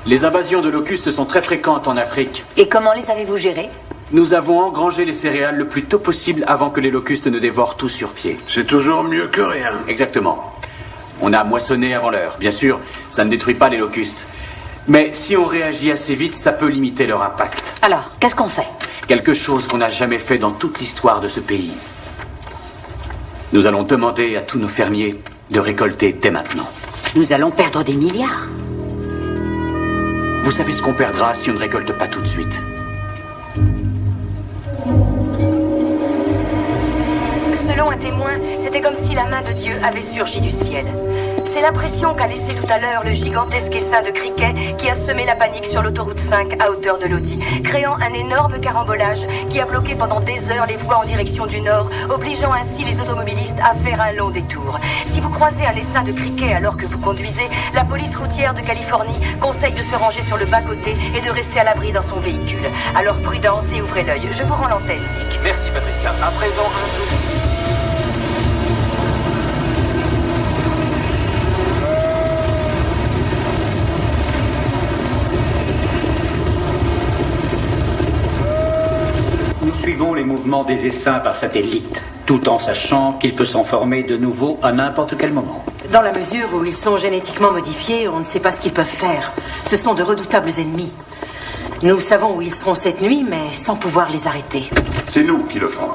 les invasions de locustes sont très fréquentes en Afrique. Et comment les avez-vous gérés? Nous avons engrangé les céréales le plus tôt possible avant que les locustes ne dévorent tout sur pied. C'est toujours mieux que rien. Exactement. On a moissonné avant l'heure. Bien sûr, ça ne détruit pas les locustes. Mais si on réagit assez vite, ça peut limiter leur impact. Alors, qu'est-ce qu'on fait? Quelque chose qu'on n'a jamais fait dans toute l'histoire de ce pays. Nous allons demander à tous nos fermiers de récolter dès maintenant. Nous allons perdre des milliards. Vous savez ce qu'on perdra si on ne récolte pas tout de suite? Selon un témoin, c'était comme si la main de Dieu avait surgi du ciel. C'est l'impression qu'a laissé tout à l'heure le gigantesque essaim de criquets qui a semé la panique sur l'autoroute 5 à hauteur de Lodi, créant un énorme carambolage qui a bloqué pendant des heures les voies en direction du nord, obligeant ainsi les automobilistes à faire un long détour. Si vous croisez un essaim de criquets alors que vous conduisez, la police routière de Californie conseille de se ranger sur le bas-côté et de rester à l'abri dans son véhicule. Alors prudence et ouvrez l'œil. Je vous rends l'antenne, Dick. Merci, Patricia. À présent, un peu... Nous suivons les mouvements des essaims par satellite, tout en sachant qu'il peut s'en former de nouveau à n'importe quel moment. Dans la mesure où ils sont génétiquement modifiés, on ne sait pas ce qu'ils peuvent faire. Ce sont de redoutables ennemis. Nous savons où ils seront cette nuit, mais sans pouvoir les arrêter. C'est nous qui le ferons.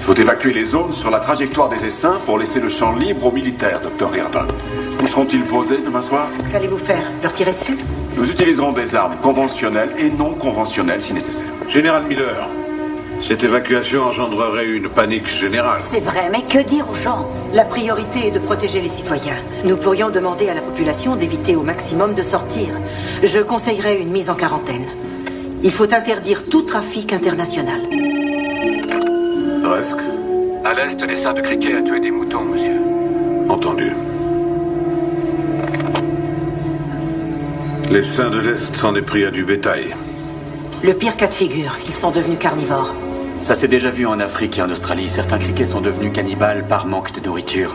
Il faut évacuer les zones sur la trajectoire des essaims pour laisser le champ libre aux militaires, Dr. Reardon. Où seront-ils posés demain soir? Qu'allez-vous faire? Leur tirer dessus? Nous utiliserons des armes conventionnelles et non conventionnelles si nécessaire. Général Miller, cette évacuation engendrerait une panique générale. C'est vrai, mais que dire aux gens? La priorité est de protéger les citoyens. Nous pourrions demander à la population d'éviter au maximum de sortir. Je conseillerais une mise en quarantaine. Il faut interdire tout trafic international. Presque. À l'est, l'essaim de criquet a tué des moutons, monsieur. Entendu. L'essaim de l'Est s'en est pris à du bétail. Le pire cas de figure, ils sont devenus carnivores. Ça s'est déjà vu en Afrique et en Australie. Certains criquets sont devenus cannibales par manque de nourriture.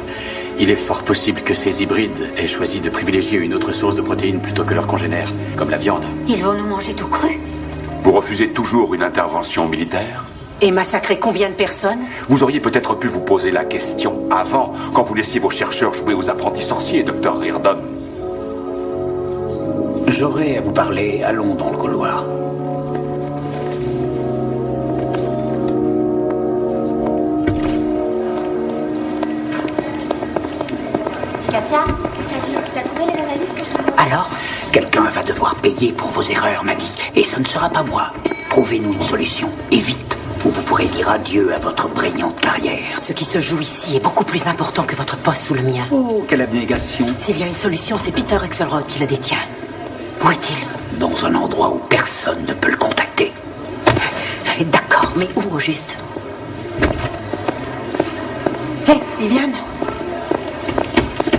Il est fort possible que ces hybrides aient choisi de privilégier une autre source de protéines plutôt que leurs congénères, comme la viande. Ils vont nous manger tout cru. Vous refusez toujours une intervention militaire? Et massacrer combien de personnes? Vous auriez peut-être pu vous poser la question avant, quand vous laissiez vos chercheurs jouer aux apprentis sorciers, Dr. Reardon. J'aurais à vous parler. Allons dans le couloir. Katia, salut. T'as trouvé les analyses que je te demande? Alors, quelqu'un va devoir payer pour vos erreurs, Maggie. Et ce ne sera pas moi. Trouvez-nous une solution, et vite, ou vous pourrez dire adieu à votre brillante carrière. Ce qui se joue ici est beaucoup plus important que votre poste sous le mien. Oh, quelle abnégation. S'il y a une solution, c'est Peter Axelrod qui la détient. Où est-il? Dans un endroit où personne ne peut le contacter. D'accord, mais où au juste? Hé, Viviane?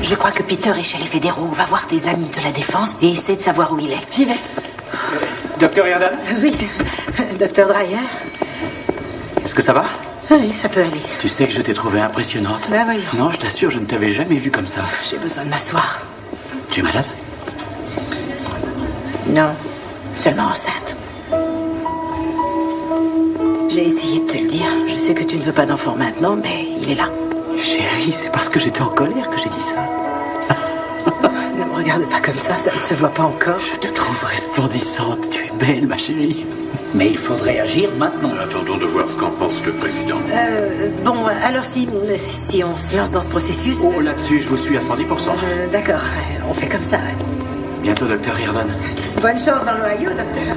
Je crois que Peter est chez les fédéraux. Va voir tes amis de la défense et essaie de savoir où il est. J'y vais. Docteur Reardon? Oui, Dr. Dreyer. Est-ce que ça va? Oui, ça peut aller. Tu sais que je t'ai trouvée impressionnante. Ben voyons. Non, je t'assure, je ne t'avais jamais vue comme ça. J'ai besoin de m'asseoir. Tu es malade? Non, seulement enceinte. J'ai essayé de te le dire. Je sais que tu ne veux pas d'enfant maintenant, mais il est là. Chérie, c'est parce que j'étais en colère que j'ai dit ça. Ne me regarde pas comme ça ne se voit pas encore. Je te trouve resplendissante, tu es belle, ma chérie. Mais il faudrait agir maintenant. Attendons de voir ce qu'en pense le président. Bon, alors si on se lance dans ce processus... Oh, là-dessus, je vous suis à 110%. D'accord, on fait comme ça. Bientôt, Dr. Reardon. Bonne chance dans l'Ohio, docteur.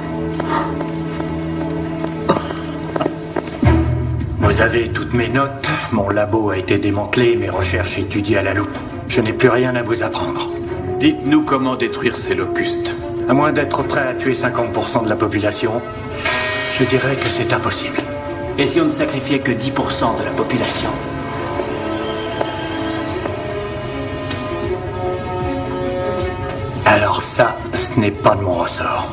Vous avez toutes mes notes. Mon labo a été démantelé, mes recherches étudiées à la loupe. Je n'ai plus rien à vous apprendre. Dites-nous comment détruire ces locustes. À moins d'être prêt à tuer 50% de la population, je dirais que c'est impossible. Et si on ne sacrifiait que 10% de la population? Alors ça, ce n'est pas de mon ressort.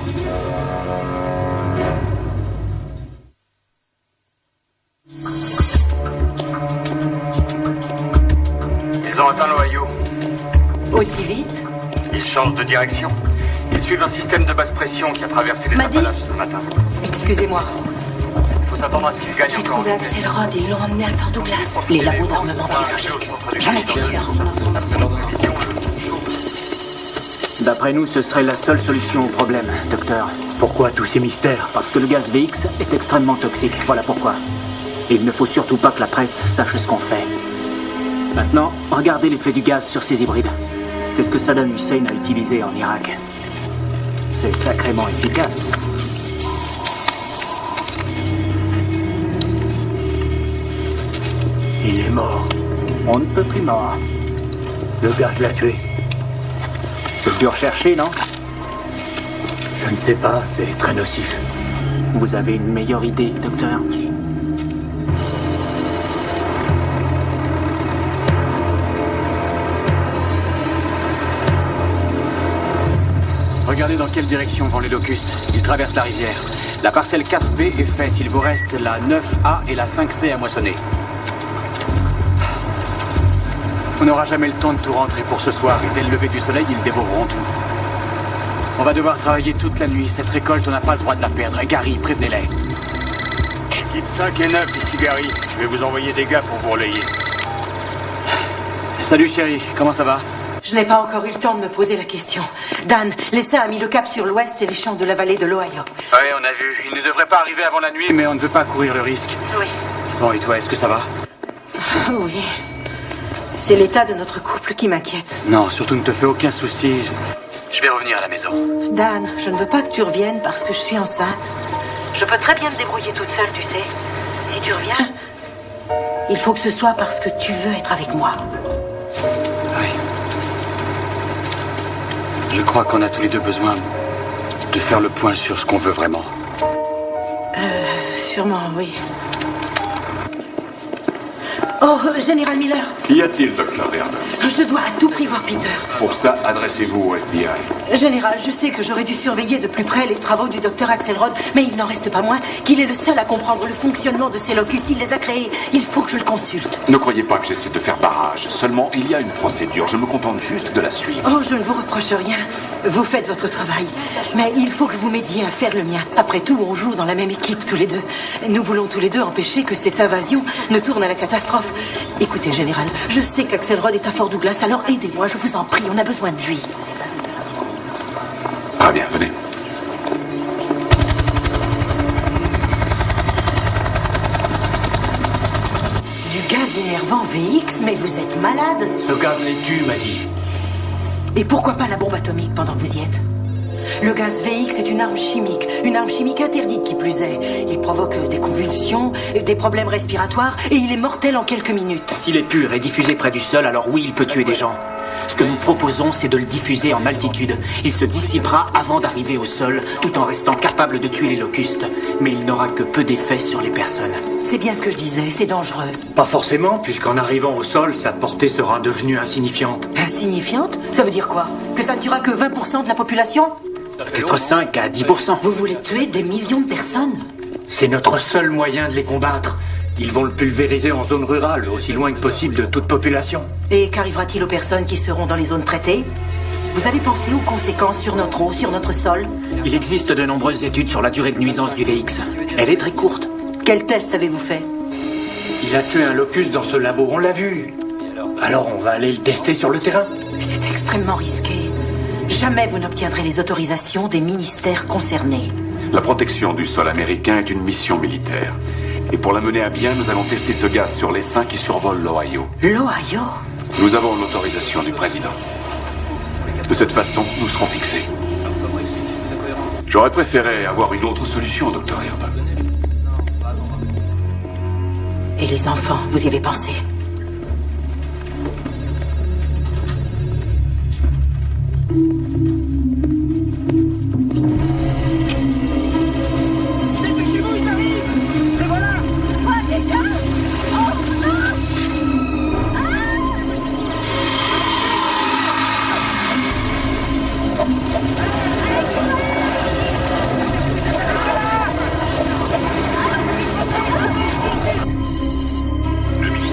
Ils ont atteint l'Ohio. Aussi vite? Ils changent de direction. Ils suivent un système de basse pression qui a traversé les Appalaches ce matin. Excusez-moi. Il faut s'attendre à ce qu'ils gagnent J'ai encore. trouvé Axelrod et ils l'ont emmené à Fort Douglas. Les labos d'armement biologique. J'en étais sûr. D'après nous, ce serait la seule solution au problème, docteur. Pourquoi tous ces mystères? Parce que le gaz VX est extrêmement toxique, voilà pourquoi. Et il ne faut surtout pas que la presse sache ce qu'on fait. Maintenant, regardez l'effet du gaz sur ces hybrides. C'est ce que Saddam Hussein a utilisé en Irak. C'est sacrément efficace. Il est mort. On ne peut plus mort. Le gaz l'a tué. C'est dur recherché, non? Je ne sais pas, c'est très nocif. Vous avez une meilleure idée, docteur? Regardez dans quelle direction vont les locustes. Ils traversent la rivière. La parcelle 4B est faite. Il vous reste la 9A et la 5C à moissonner. On n'aura jamais le temps de tout rentrer pour ce soir. Et dès le lever du soleil, ils dévoreront tout. On va devoir travailler toute la nuit. Cette récolte, on n'a pas le droit de la perdre. Gary, prévenez-les. Équipe 5 et 9, ici Gary. Je vais vous envoyer des gars pour vous relayer. Salut chérie, comment ça va? Je n'ai pas encore eu le temps de me poser la question. Dan, l'ESA a mis le cap sur l'ouest et les champs de la vallée de l'Ohio. Oui, on a vu. Il ne devrait pas arriver avant la nuit, mais on ne veut pas courir le risque. Oui. Bon, et toi, est-ce que ça va? Oui. C'est l'état de notre couple qui m'inquiète. Non, surtout ne te fais aucun souci. Je vais revenir à la maison. Dan, je ne veux pas que tu reviennes parce que je suis enceinte. Je peux très bien me débrouiller toute seule, tu sais. Si tu reviens, il faut que ce soit parce que tu veux être avec moi. Oui. Je crois qu'on a tous les deux besoin de faire le point sur ce qu'on veut vraiment. Sûrement, oui. Oh, Général Miller. Qu'y a-t-il, Dr. Verdun? Je dois à tout prix voir Peter. Pour ça, adressez-vous au FBI. Général, je sais que j'aurais dû surveiller de plus près les travaux du docteur Axelrod, mais il n'en reste pas moins qu'il est le seul à comprendre le fonctionnement de ces locus. Il les a créés. Il faut que je le consulte. Ne croyez pas que j'essaie de faire barrage. Seulement, il y a une procédure. Je me contente juste de la suivre. Oh, je ne vous reproche rien. Vous faites votre travail. Mais il faut que vous m'aidiez à faire le mien. Après tout, on joue dans la même équipe tous les deux. Nous voulons tous les deux empêcher que cette invasion ne tourne à la catastrophe. Écoutez, Général, je sais qu'Axelrod est à Fort Douglas, alors aidez-moi, je vous en prie, on a besoin de lui. Très bien, venez. Du gaz énervant VX, mais vous êtes malade. Ce gaz les tue, m'a dit. Et pourquoi pas la bombe atomique pendant que vous y êtes? Le gaz VX est une arme chimique interdite qui plus est. Il provoque des convulsions, des problèmes respiratoires et il est mortel en quelques minutes. S'il est pur et diffusé près du sol, alors oui, il peut tuer des gens. Ce que nous proposons, c'est de le diffuser en altitude. Il se dissipera avant d'arriver au sol, tout en restant capable de tuer les locustes. Mais il n'aura que peu d'effet sur les personnes. C'est bien ce que je disais, c'est dangereux. Pas forcément, puisqu'en arrivant au sol, sa portée sera devenue insignifiante. Insignifiante? Ça veut dire quoi? Que ça ne tuera que 20% de la population? Peut-être 5 à 10%. Vous voulez tuer des millions de personnes? C'est notre seul moyen de les combattre. Ils vont le pulvériser en zone rurale, aussi loin que possible de toute population. Et qu'arrivera-t-il aux personnes qui seront dans les zones traitées? Vous avez pensé aux conséquences sur notre eau, sur notre sol? Il existe de nombreuses études sur la durée de nuisance du VX. Elle est très courte. Quel test avez-vous fait? Il a tué un locus dans ce labo, on l'a vu. Alors on va aller le tester sur le terrain. C'est extrêmement risqué. Jamais vous n'obtiendrez les autorisations des ministères concernés. La protection du sol américain est une mission militaire. Et pour la mener à bien, nous allons tester ce gaz sur l'essaim qui survole l'Ohio. L'Ohio? Nous avons l'autorisation du président. De cette façon, nous serons fixés. J'aurais préféré avoir une autre solution, Dr. Herb. Et les enfants, vous y avez pensé?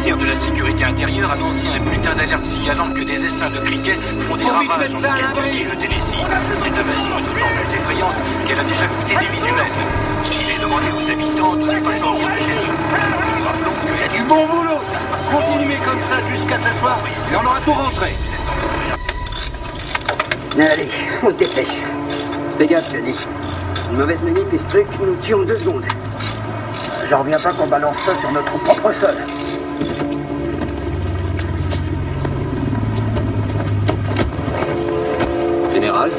De la sécurité intérieure a lancé un putain d'alerte signalant que des essaims de criquets font des ravages en Californie et le Tennessee. Cette invasion est d'autant plus effrayante qu'elle a déjà coûté des vies humaines. Il est demandé aux habitants de ne pas sortir de chez eux. Nous rappelons que... C'est du bon boulot. Continuez comme ça jusqu'à ce soir et on aura tout rentré. Allez, on se dépêche. Fais gaffe, Johnny. Une mauvaise manip et ce truc nous tue en 2 secondes. J'en reviens pas qu'on balance ça sur notre propre sol. Général?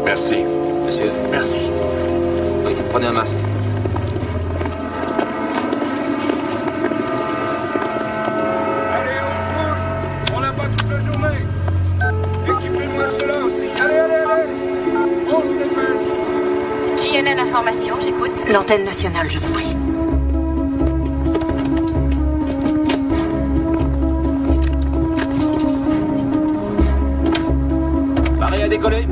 Merci. Monsieur? Merci. Oui, prenez un masque. Allez, on se bouge. On l'a pas toute la journée. Équipez-moi cela aussi. Allez. On se dépêche. JNN Information, j'écoute. L'antenne nationale, je vous prie. Pareil à décoller.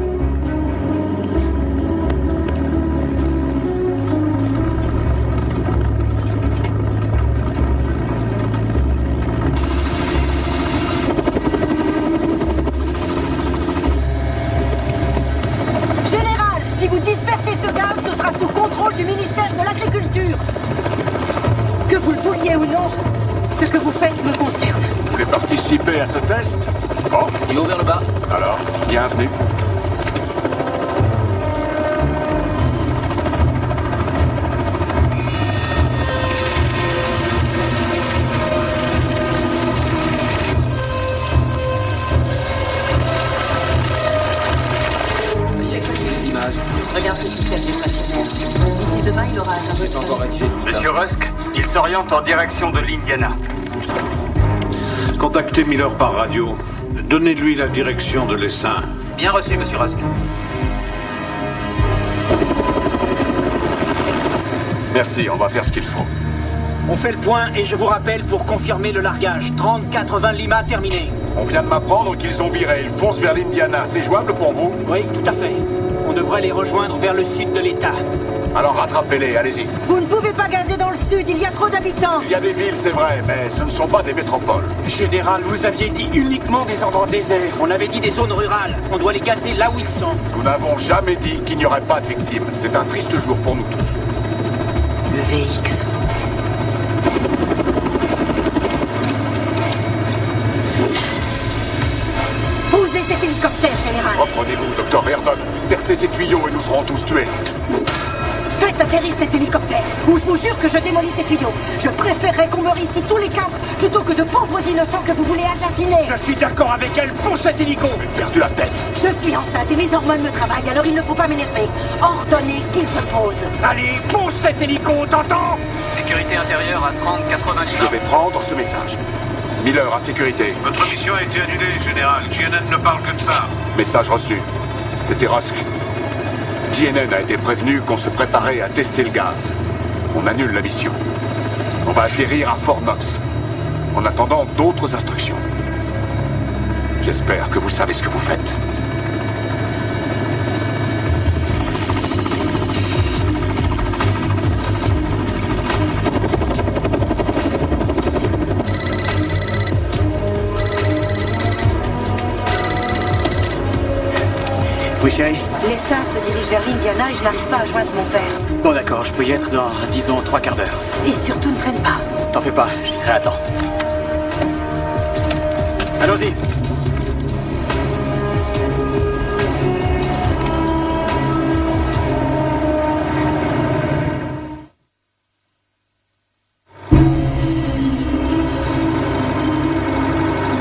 Général, si vous dispersez ce gaz, ce sera sous contrôle du ministère de l'Agriculture. Que vous le vouliez ou non, ce que vous faites me concerne. Vous voulez participer à ce test? Bon. Il est ouvert le bas. Alors, bienvenue. Monsieur Rusk, il s'oriente en direction de l'Indiana. Contactez Miller par radio. Donnez-lui la direction de l'essaim. Bien reçu, monsieur Rusk. Merci, on va faire ce qu'il faut. On fait le point et je vous rappelle pour confirmer le largage. 30-80 Lima terminé. On vient de m'apprendre qu'ils ont viré. Ils foncent vers l'Indiana. C'est jouable pour vous? Oui, tout à fait. On devrait les rejoindre vers le sud de l'État. Alors rattrapez-les, allez-y. Vous ne pouvez pas gazer dans le sud, il y a trop d'habitants. Il y a des villes, c'est vrai, mais ce ne sont pas des métropoles. Général, vous aviez dit uniquement des endroits déserts. On avait dit des zones rurales. On doit les gazer là où ils sont. Nous n'avons jamais dit qu'il n'y aurait pas de victimes. C'est un triste jour pour nous tous. Le VX. Posez cet hélicoptère, général. Reprenez-vous, docteur Verdun. Percez ces tuyaux et nous serons tous tués. Faites atterrir cet hélicoptère, ou je vous jure que je démolis ces tuyaux. Je préférerais qu'on meure ici tous les quatre, plutôt que de pauvres innocents que vous voulez assassiner. Je suis d'accord avec elle pour cet hélico. J'ai perdu la tête. Je suis enceinte et mes hormones me travaillent, alors il ne faut pas m'énerver. Ordonnez qu'il se pose. Allez, pose cet hélico, t'entends? Sécurité intérieure à 30-80 Lima. Je vais prendre ce message. Miller, à sécurité. Votre mission a été annulée, Général. GNN ne parle que de ça. Message reçu. C'était Rusk. GNN a été prévenu qu'on se préparait à tester le gaz. On annule la mission. On va atterrir à Fort Knox. En attendant d'autres instructions. J'espère que vous savez ce que vous faites. Oui, chérie? L'essaim se dirige vers l'Indiana et je n'arrive pas à joindre mon père. Bon, d'accord, je peux y être dans, disons, 3 quarts d'heure. Et surtout ne traîne pas. T'en fais pas, j'y serai à temps. Allons-y.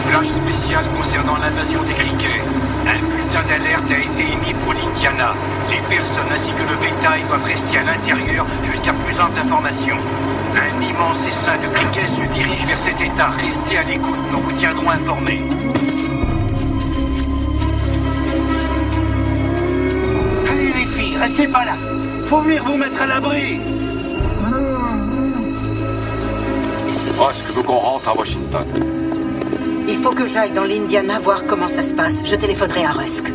Flash spécial concernant l'invasion des criquets. Un bulletin d'alerte a été émis pour l'Indiana. Les personnes ainsi que le bétail doivent rester à l'intérieur jusqu'à plus ample information. Un immense essaim de criquets se dirige vers cet état. Restez à l'écoute, nous vous tiendrons informés. Allez les filles, restez pas là. Faut venir vous mettre à l'abri. Rusk veut qu'on rentre à Washington. Il faut que j'aille dans l'Indiana voir comment ça se passe. Je téléphonerai à Rusk.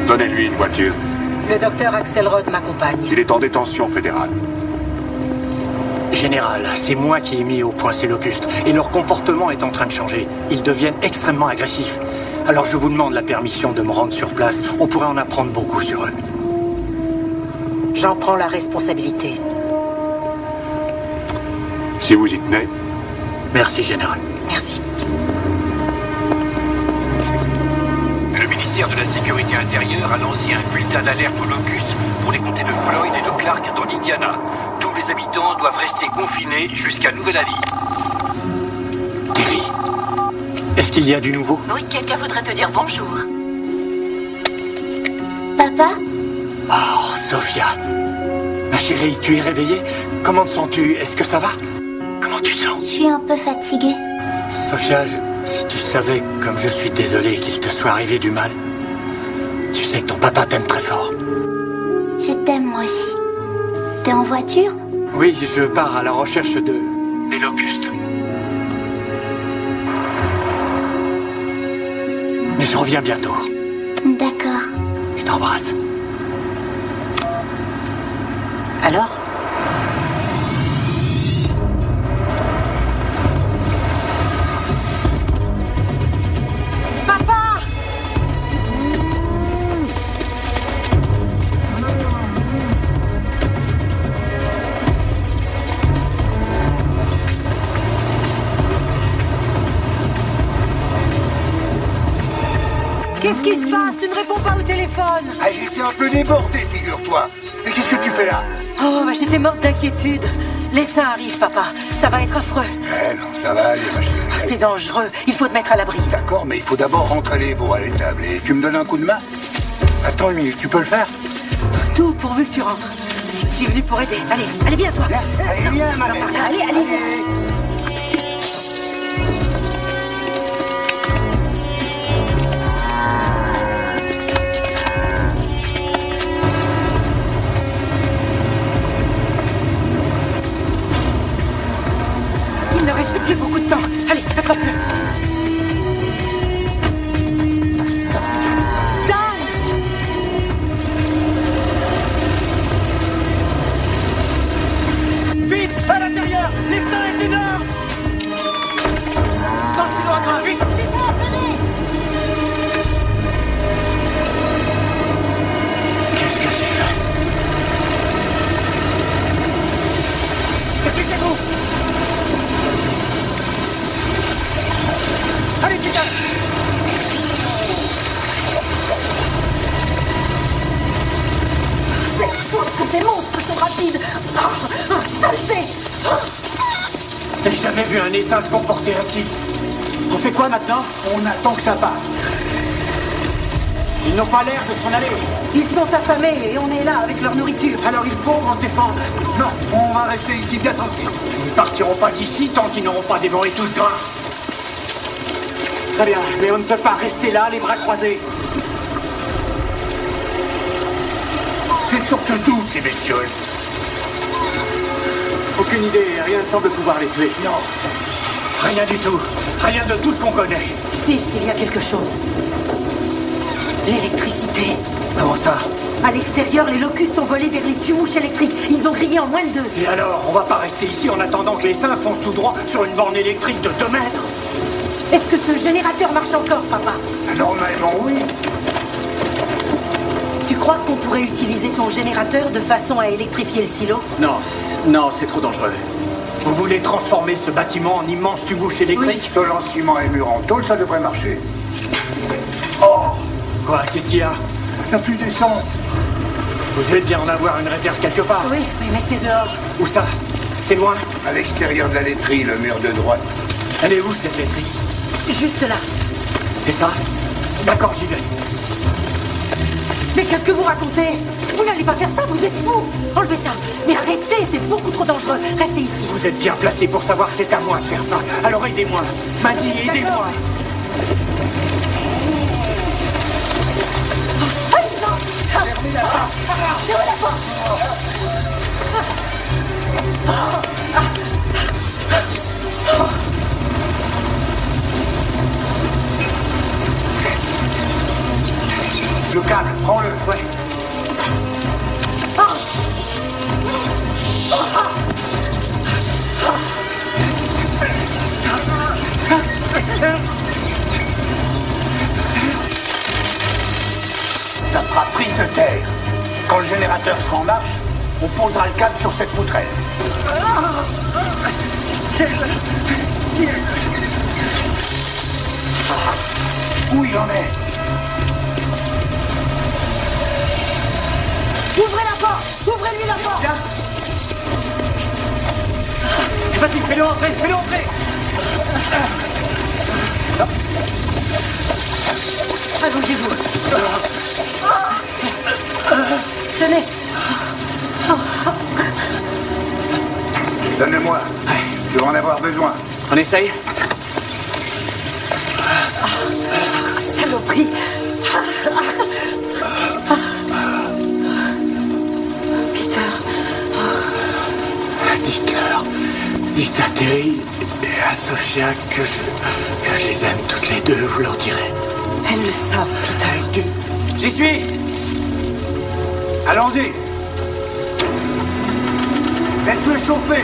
Donnez-lui une voiture. Le docteur Axelrod m'accompagne. Il est en détention fédérale. Général, c'est moi qui ai mis au point ces locustes. Et leur comportement est en train de changer. Ils deviennent extrêmement agressifs. Alors je vous demande la permission de me rendre sur place. On pourrait en apprendre beaucoup sur eux. J'en prends la responsabilité. Si vous y tenez. Merci, Général. Merci. Le ministère de la Sécurité intérieure a lancé un bulletin d'alerte aux locustes pour les comtés de Floyd et de Clark dans l'Indiana. Tous les habitants doivent rester confinés jusqu'à nouvel avis. Terry, est-ce qu'il y a du nouveau? Oui, quelqu'un voudrait te dire bonjour. Papa? Oh, Sophia. Ma chérie, tu es réveillée? Comment te sens-tu? Est-ce que ça va? Comment tu te sens? Je suis un peu fatiguée. Sophia, si tu savais comme je suis désolé qu'il te soit arrivé du mal. Tu sais que ton papa t'aime très fort. Je t'aime moi aussi. T'es en voiture? Oui, je pars à la recherche des locustes. Mais je reviens bientôt. D'accord. Je t'embrasse. Alors? Papa! Qu'est-ce qui se passe? Tu ne réponds pas au téléphone. Ah, j'étais un peu débordé, figure-toi. Mais qu'est-ce que tu fais là? Oh, bah, j'étais morte d'inquiétude. L'essaim arrive, papa. Ça va être affreux. Eh non, ça va aller, ma chérie. C'est dangereux. Il faut te mettre à l'abri. D'accord, mais il faut d'abord rentrer les veaux à l'étable. Et tu me donnes un coup de main? Attends une minute, tu peux le faire? Tout pourvu que tu rentres. Je suis venu pour aider. Allez, viens toi. Allez, viens, ma mère. Allez, viens. Il ne reste plus beaucoup de temps. Allez, attrape-le. Vite, à l'intérieur! Les seins étaient dehors! Dans le couloir grave, vite! Qu'est-ce que j'ai fait? Dépêchez-vous! Allez, putain! C'est fou que ces monstres sont rapides. Saleté! J'ai jamais vu un essaim se comporter ainsi. On fait quoi maintenant? On attend que ça passe. Ils n'ont pas l'air de s'en aller. Ils sont affamés et on est là avec leur nourriture. Alors il faut qu'on se défende. Non, on va rester ici bien tranquille. Ils ne partiront pas d'ici tant qu'ils n'auront pas dévoré tout ce grain. Très bien, mais on ne peut pas rester là, les bras croisés. C'est surtout tout, ces bestioles. Aucune idée, rien ne semble pouvoir les tuer. Non, rien du tout. Rien de tout ce qu'on connaît. Si, il y a quelque chose. L'électricité. Comment ça? À l'extérieur, les locustes ont volé vers les tumouches électriques. Ils ont grillé en moins de 2. Et alors, on va pas rester ici en attendant que les seins foncent tout droit sur une borne électrique de 2 mètres? Est-ce que ce générateur marche encore, papa? Normalement, oui. Tu crois qu'on pourrait utiliser ton générateur de façon à électrifier le silo? Non, c'est trop dangereux. Vous voulez transformer ce bâtiment en immense tubouche électrique? Sol en ciment et mur en tôle, ça devrait marcher. Oh! Quoi? Qu'est-ce qu'il y a? Ça n'a plus d'essence. Vous devez bien en avoir une réserve quelque part. Oui, mais c'est dehors. Où ça? C'est loin? À l'extérieur de la laiterie, le mur de droite. Elle est où, cette laiterie? Juste là. C'est ça? D'accord, j'y vais. Mais qu'est-ce que vous racontez? Vous n'allez pas faire ça, vous êtes fous. Enlevez ça. Mais arrêtez, c'est beaucoup trop dangereux. Restez ici. Vous êtes bien placé pour savoir que c'est à moi de faire ça. Alors aidez-moi. Maddy, aidez-moi. Fermez la porte. Fermez la porte. Le câble, prends-le. Ouais. Ça fera prise de terre. Quand le générateur sera en marche, on posera le câble sur cette poutrelle. Où il en est? Ouvrez la porte. Ouvrez-lui la porte. Vas-y, fais-le entrer, fais-le entrer. Allongez-vous. Tenez. Donne-le-moi. Je vais en avoir besoin. On essaye? Saloperie. Peter. Dites à Terry et à Sophia que je les aime toutes les deux, vous leur direz. Elles le savent, Peter. J'y suis. Allons-y. Laisse-le chauffer.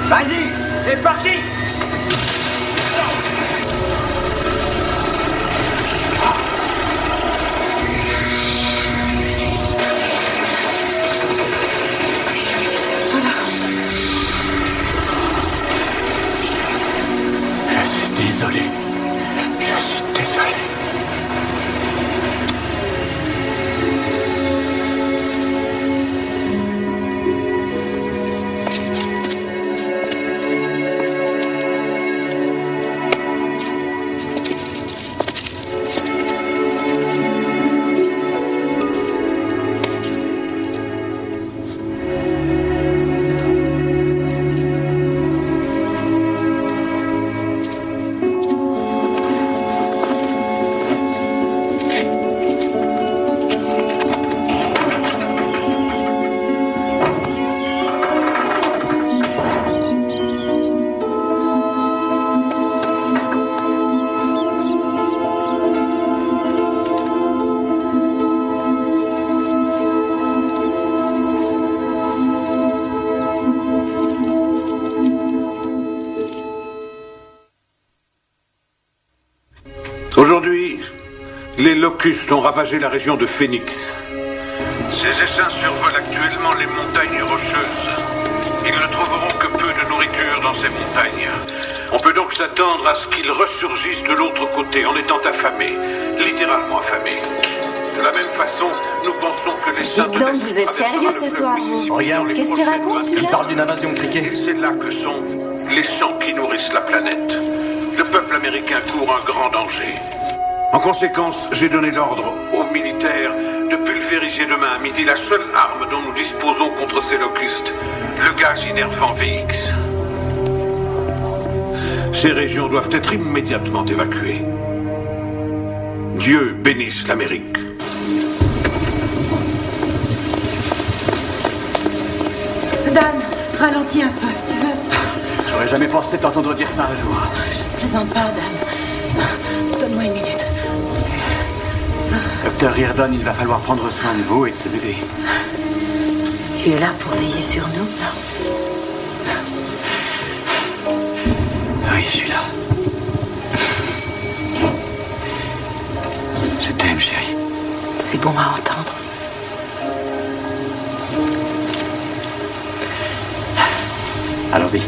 Vas-y, c'est parti. Désolé. Je suis désolé. Aujourd'hui, les locustes ont ravagé la région de Phoenix. Ces essaims survolent actuellement les montagnes rocheuses. Ils ne trouveront que peu de nourriture dans ces montagnes. On peut donc s'attendre à ce qu'ils ressurgissent de l'autre côté en étant affamés, littéralement affamés. De la même façon, nous pensons que les saints de donc, vous êtes sérieux ce soir, vous? Regarde, qu'est-ce qu'il raconte, celui-là? Il parle d'une invasion criquet. C'est là que sont les sangs qui nourrissent la planète. Le peuple américain court un grand danger. En conséquence, j'ai donné l'ordre aux militaires de pulvériser demain à midi la seule arme dont nous disposons contre ces locustes, le gaz innervant VX. Ces régions doivent être immédiatement évacuées. Dieu bénisse l'Amérique. Dan, ralentis un peu, tu veux? J'aurais jamais pensé t'entendre dire ça un jour. Je plaisante pas, Dan. Donne-moi une minute. Docteur Reardon, il va falloir prendre soin de vous et de ce bébé. Tu es là pour veiller sur nous, non? Oui, je suis là. Je t'aime, chérie. C'est bon à entendre. Allons-y.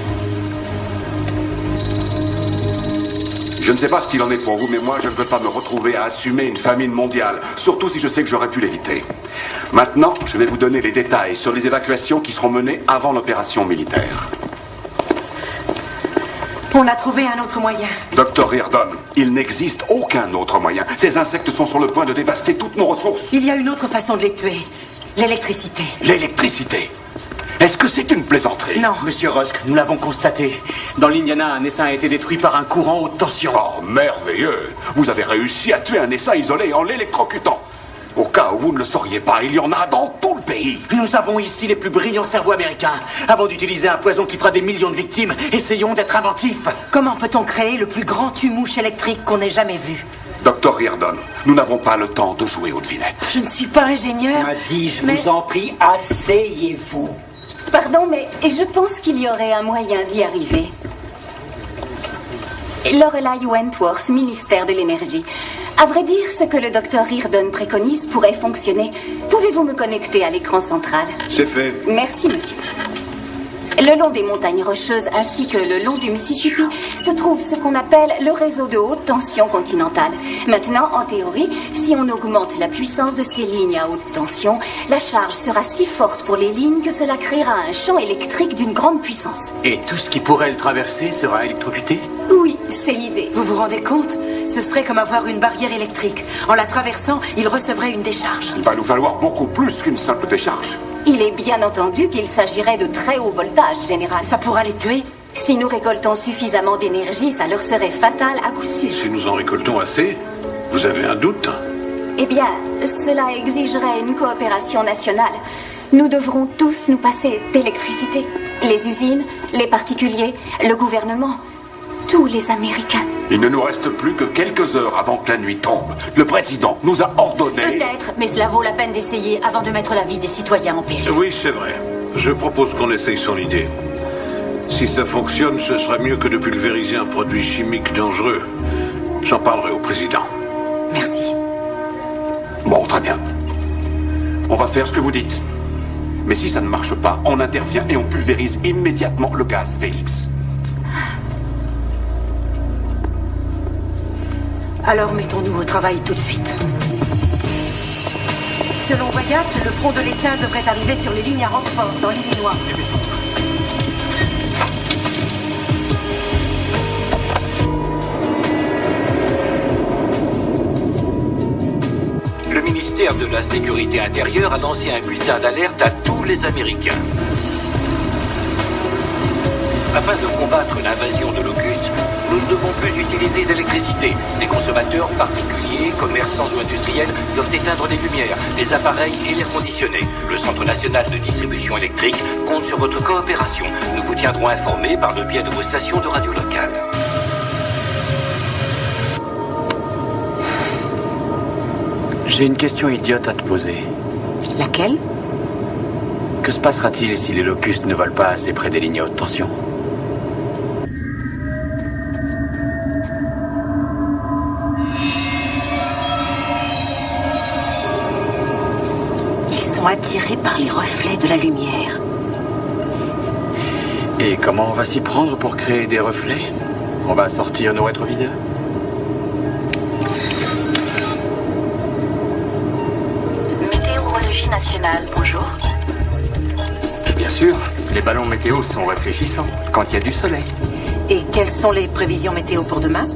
Je ne sais pas ce qu'il en est pour vous, mais moi, je ne veux pas me retrouver à assumer une famine mondiale, surtout si je sais que j'aurais pu l'éviter. Maintenant, je vais vous donner les détails sur les évacuations qui seront menées avant l'opération militaire. On a trouvé un autre moyen. Dr. Reardon, il n'existe aucun autre moyen. Ces insectes sont sur le point de dévaster toutes nos ressources. Il y a une autre façon de les tuer. L'électricité. L'électricité? Est-ce que c'est une plaisanterie? Non. Monsieur Rusk, nous l'avons constaté. Dans l'Indiana, un essaim a été détruit par un courant haute tension. Oh, merveilleux! Vous avez réussi à tuer un essaim isolé en l'électrocutant. Au cas où vous ne le sauriez pas, il y en a dans tout le pays. Nous avons ici les plus brillants cerveaux américains. Avant d'utiliser un poison qui fera des millions de victimes, essayons d'être inventifs. Comment peut-on créer le plus grand tue-mouche électrique qu'on ait jamais vu? Dr. Reardon, nous n'avons pas le temps de jouer aux devinettes. Je ne suis pas ingénieur. Dis-je, vous en prie, asseyez-vous. Pardon, mais je pense qu'il y aurait un moyen d'y arriver. Lorelai Wentworth, ministère de l'Énergie. À vrai dire, ce que le docteur Reardon préconise pourrait fonctionner. Pouvez-vous me connecter à l'écran central? C'est fait. Merci, monsieur. Le long des montagnes rocheuses ainsi que le long du Mississippi se trouve ce qu'on appelle le réseau de haute tension continentale. Maintenant, en théorie, si on augmente la puissance de ces lignes à haute tension, la charge sera si forte pour les lignes que cela créera un champ électrique d'une grande puissance. Et tout ce qui pourrait le traverser sera électrocuté? Oui, c'est l'idée. Vous vous rendez compte? Ce serait comme avoir une barrière électrique. En la traversant, il recevrait une décharge. Il va nous falloir beaucoup plus qu'une simple décharge. Il est bien entendu qu'il s'agirait de très haut voltage, général. Ça pourra les tuer? Si nous récoltons suffisamment d'énergie, ça leur serait fatal à coup sûr. Si nous en récoltons assez, vous avez un doute? Eh bien, cela exigerait une coopération nationale. Nous devrons tous nous passer d'électricité. Les usines, les particuliers, le gouvernement, tous les Américains. Il ne nous reste plus que quelques heures avant que la nuit tombe. Le président nous a ordonné... Peut-être, mais cela vaut la peine d'essayer avant de mettre la vie des citoyens en péril. Oui, c'est vrai. Je propose qu'on essaye son idée. Si ça fonctionne, ce sera mieux que de pulvériser un produit chimique dangereux. J'en parlerai au président. Merci. Bon, très bien. On va faire ce que vous dites. Mais si ça ne marche pas, on intervient et on pulvérise immédiatement le gaz VX. Alors mettons-nous au travail tout de suite. Selon Wyatt, le front de l'essaim devrait arriver sur les lignes à Rockford, dans l'Illinois. Le ministère de la Sécurité intérieure a lancé un bulletin d'alerte à tous les Américains. Afin de combattre l'invasion de locustes, nous ne devons plus utiliser d'électricité. Les consommateurs particuliers, commerçants ou industriels doivent éteindre les lumières, les appareils et l'air conditionné. Le Centre national de distribution électrique compte sur votre coopération. Nous vous tiendrons informés par le biais de vos stations de radio locales. J'ai une question idiote à te poser. Laquelle? Que se passera-t-il si les locustes ne volent pas assez près des lignes à haute tension? sont attirés par les reflets de la lumière. Et comment on va s'y prendre pour créer des reflets? On va sortir nos rétroviseurs? Météorologie nationale, bonjour. Bien sûr, les ballons météo sont réfléchissants quand il y a du soleil. Et quelles sont les prévisions météo pour demain?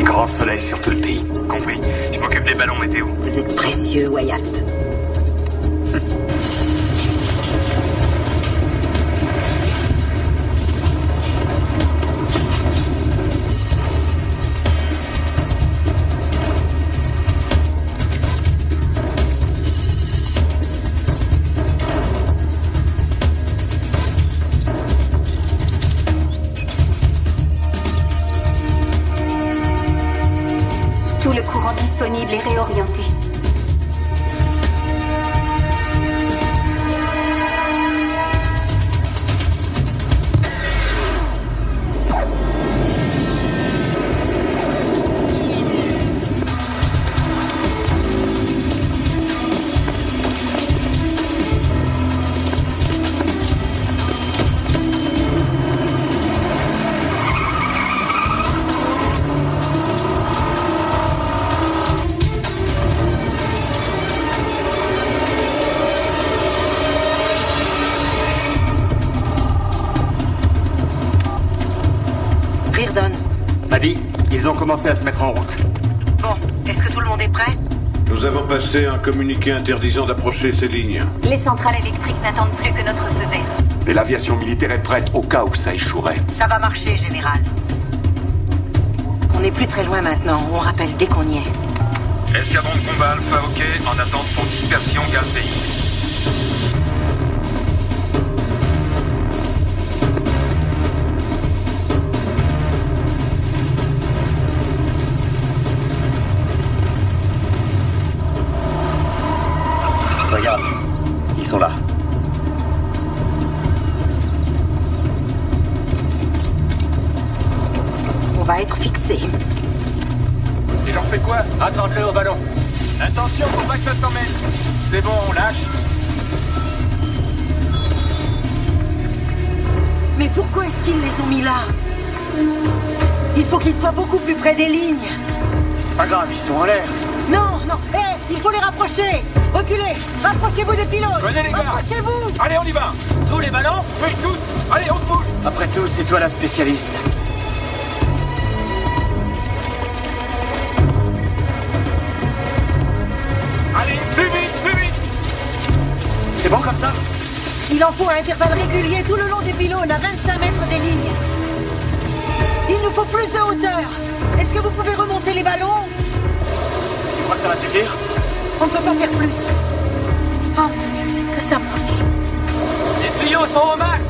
Grand soleil sur tout le pays. Compris. Je m'occupe des ballons météo. Vous êtes précieux, Wyatt. Tout le courant disponible est réorienté. Maddy, ils ont commencé à se mettre en route. Bon, est-ce que tout le monde est prêt? Nous avons passé un communiqué interdisant d'approcher ces lignes. Les centrales électriques n'attendent plus que notre feu vert. Et l'aviation militaire est prête au cas où ça échouerait. Ça va marcher, général. On n'est plus très loin maintenant. On rappelle dès qu'on y est. Escadron de combat Alpha OK en attente pour dispersion gaz PX. Regarde, ils sont là. On va être fixé. Et j'en fais quoi? Attends-le au ballon. Attention pour pas que ça s'emmène. C'est bon, on lâche. Mais pourquoi est-ce qu'ils les ont mis là? Il faut qu'ils soient beaucoup plus près des lignes. Mais c'est pas grave, ils sont en l'air. Non, non, il faut les rapprocher. Reculez, rapprochez-vous des pilotes. Venez les gars. Rapprochez-vous. Allez, on y va. Tous les ballons? Oui, tous. Allez, on se bouge. Après tout, c'est toi la spécialiste. Allez, plus vite, plus vite. C'est bon comme ça? Il en faut un intervalle régulier tout le long des pylônes, à 25 mètres des lignes. Il nous faut plus de hauteur. Est-ce que vous pouvez remonter les ballons? Tu crois que ça va suffire? On ne peut pas faire plus. Oh, que ça marche. Les tuyaux sont au max.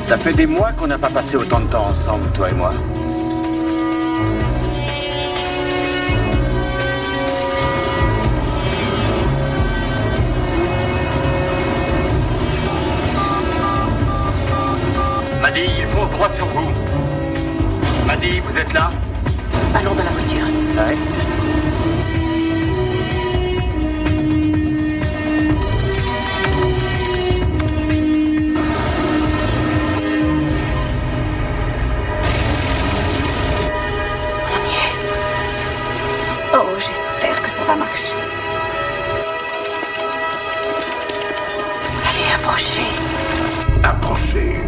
Ça fait des mois qu'on n'a pas passé autant de temps ensemble, toi et moi. Maddy, il fonce droit sur vous. Maddy, vous êtes là? Allons dans la voiture. Ouais. Oh, j'espère que ça va marcher. Allez, approchez. Approchez.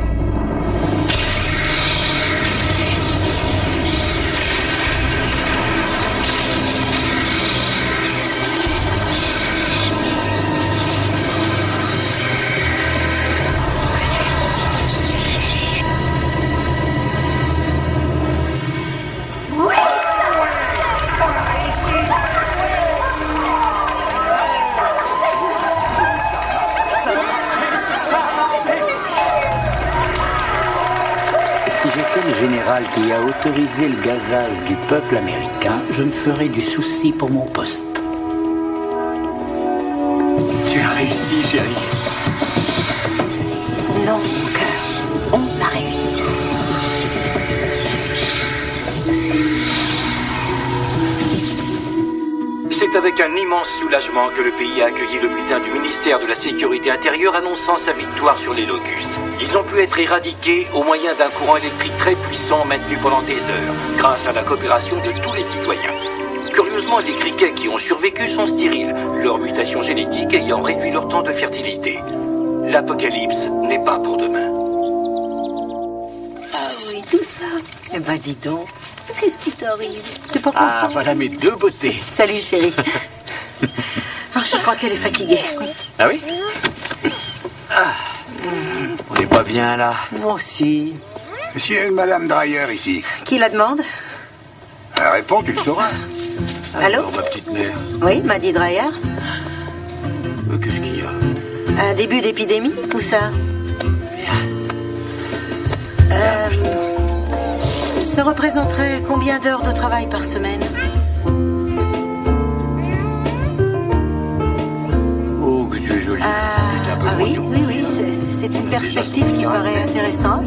Général qui a autorisé le gazage du peuple américain, je me ferai du souci pour mon poste. Tu as réussi, chérie. Non, mon cœur, on a réussi. avec un immense soulagement que le pays a accueilli le bulletin du ministère de la Sécurité intérieure annonçant sa victoire sur les locustes. Ils ont pu être éradiqués au moyen d'un courant électrique très puissant maintenu pendant des heures, grâce à la coopération de tous les citoyens. Curieusement, les criquets qui ont survécu sont stériles, leur mutation génétique ayant réduit leur temps de fertilité. L'apocalypse n'est pas pour demain. Ah oui, tout ça. Eh ben dis donc, qu'est-ce qui t'arrive? T'es pas content? Ah, voilà mes deux beautés. Salut chérie. Oh, je crois qu'elle est fatiguée. Ah oui? Ah, on n'est pas bien là. Moi aussi. S'il y a une Madame Dreyer ici. Qui la demande? Réponds, tu le sauras. Allô? Ma petite mère. Oui, m'a dit Dreyer. Qu'est-ce qu'il y a? Un début d'épidémie, ou ça? Ça représenterait combien d'heures de travail par semaine? Oh, que tu es jolie. Ah oui, c'est une perspective qui paraît intéressante.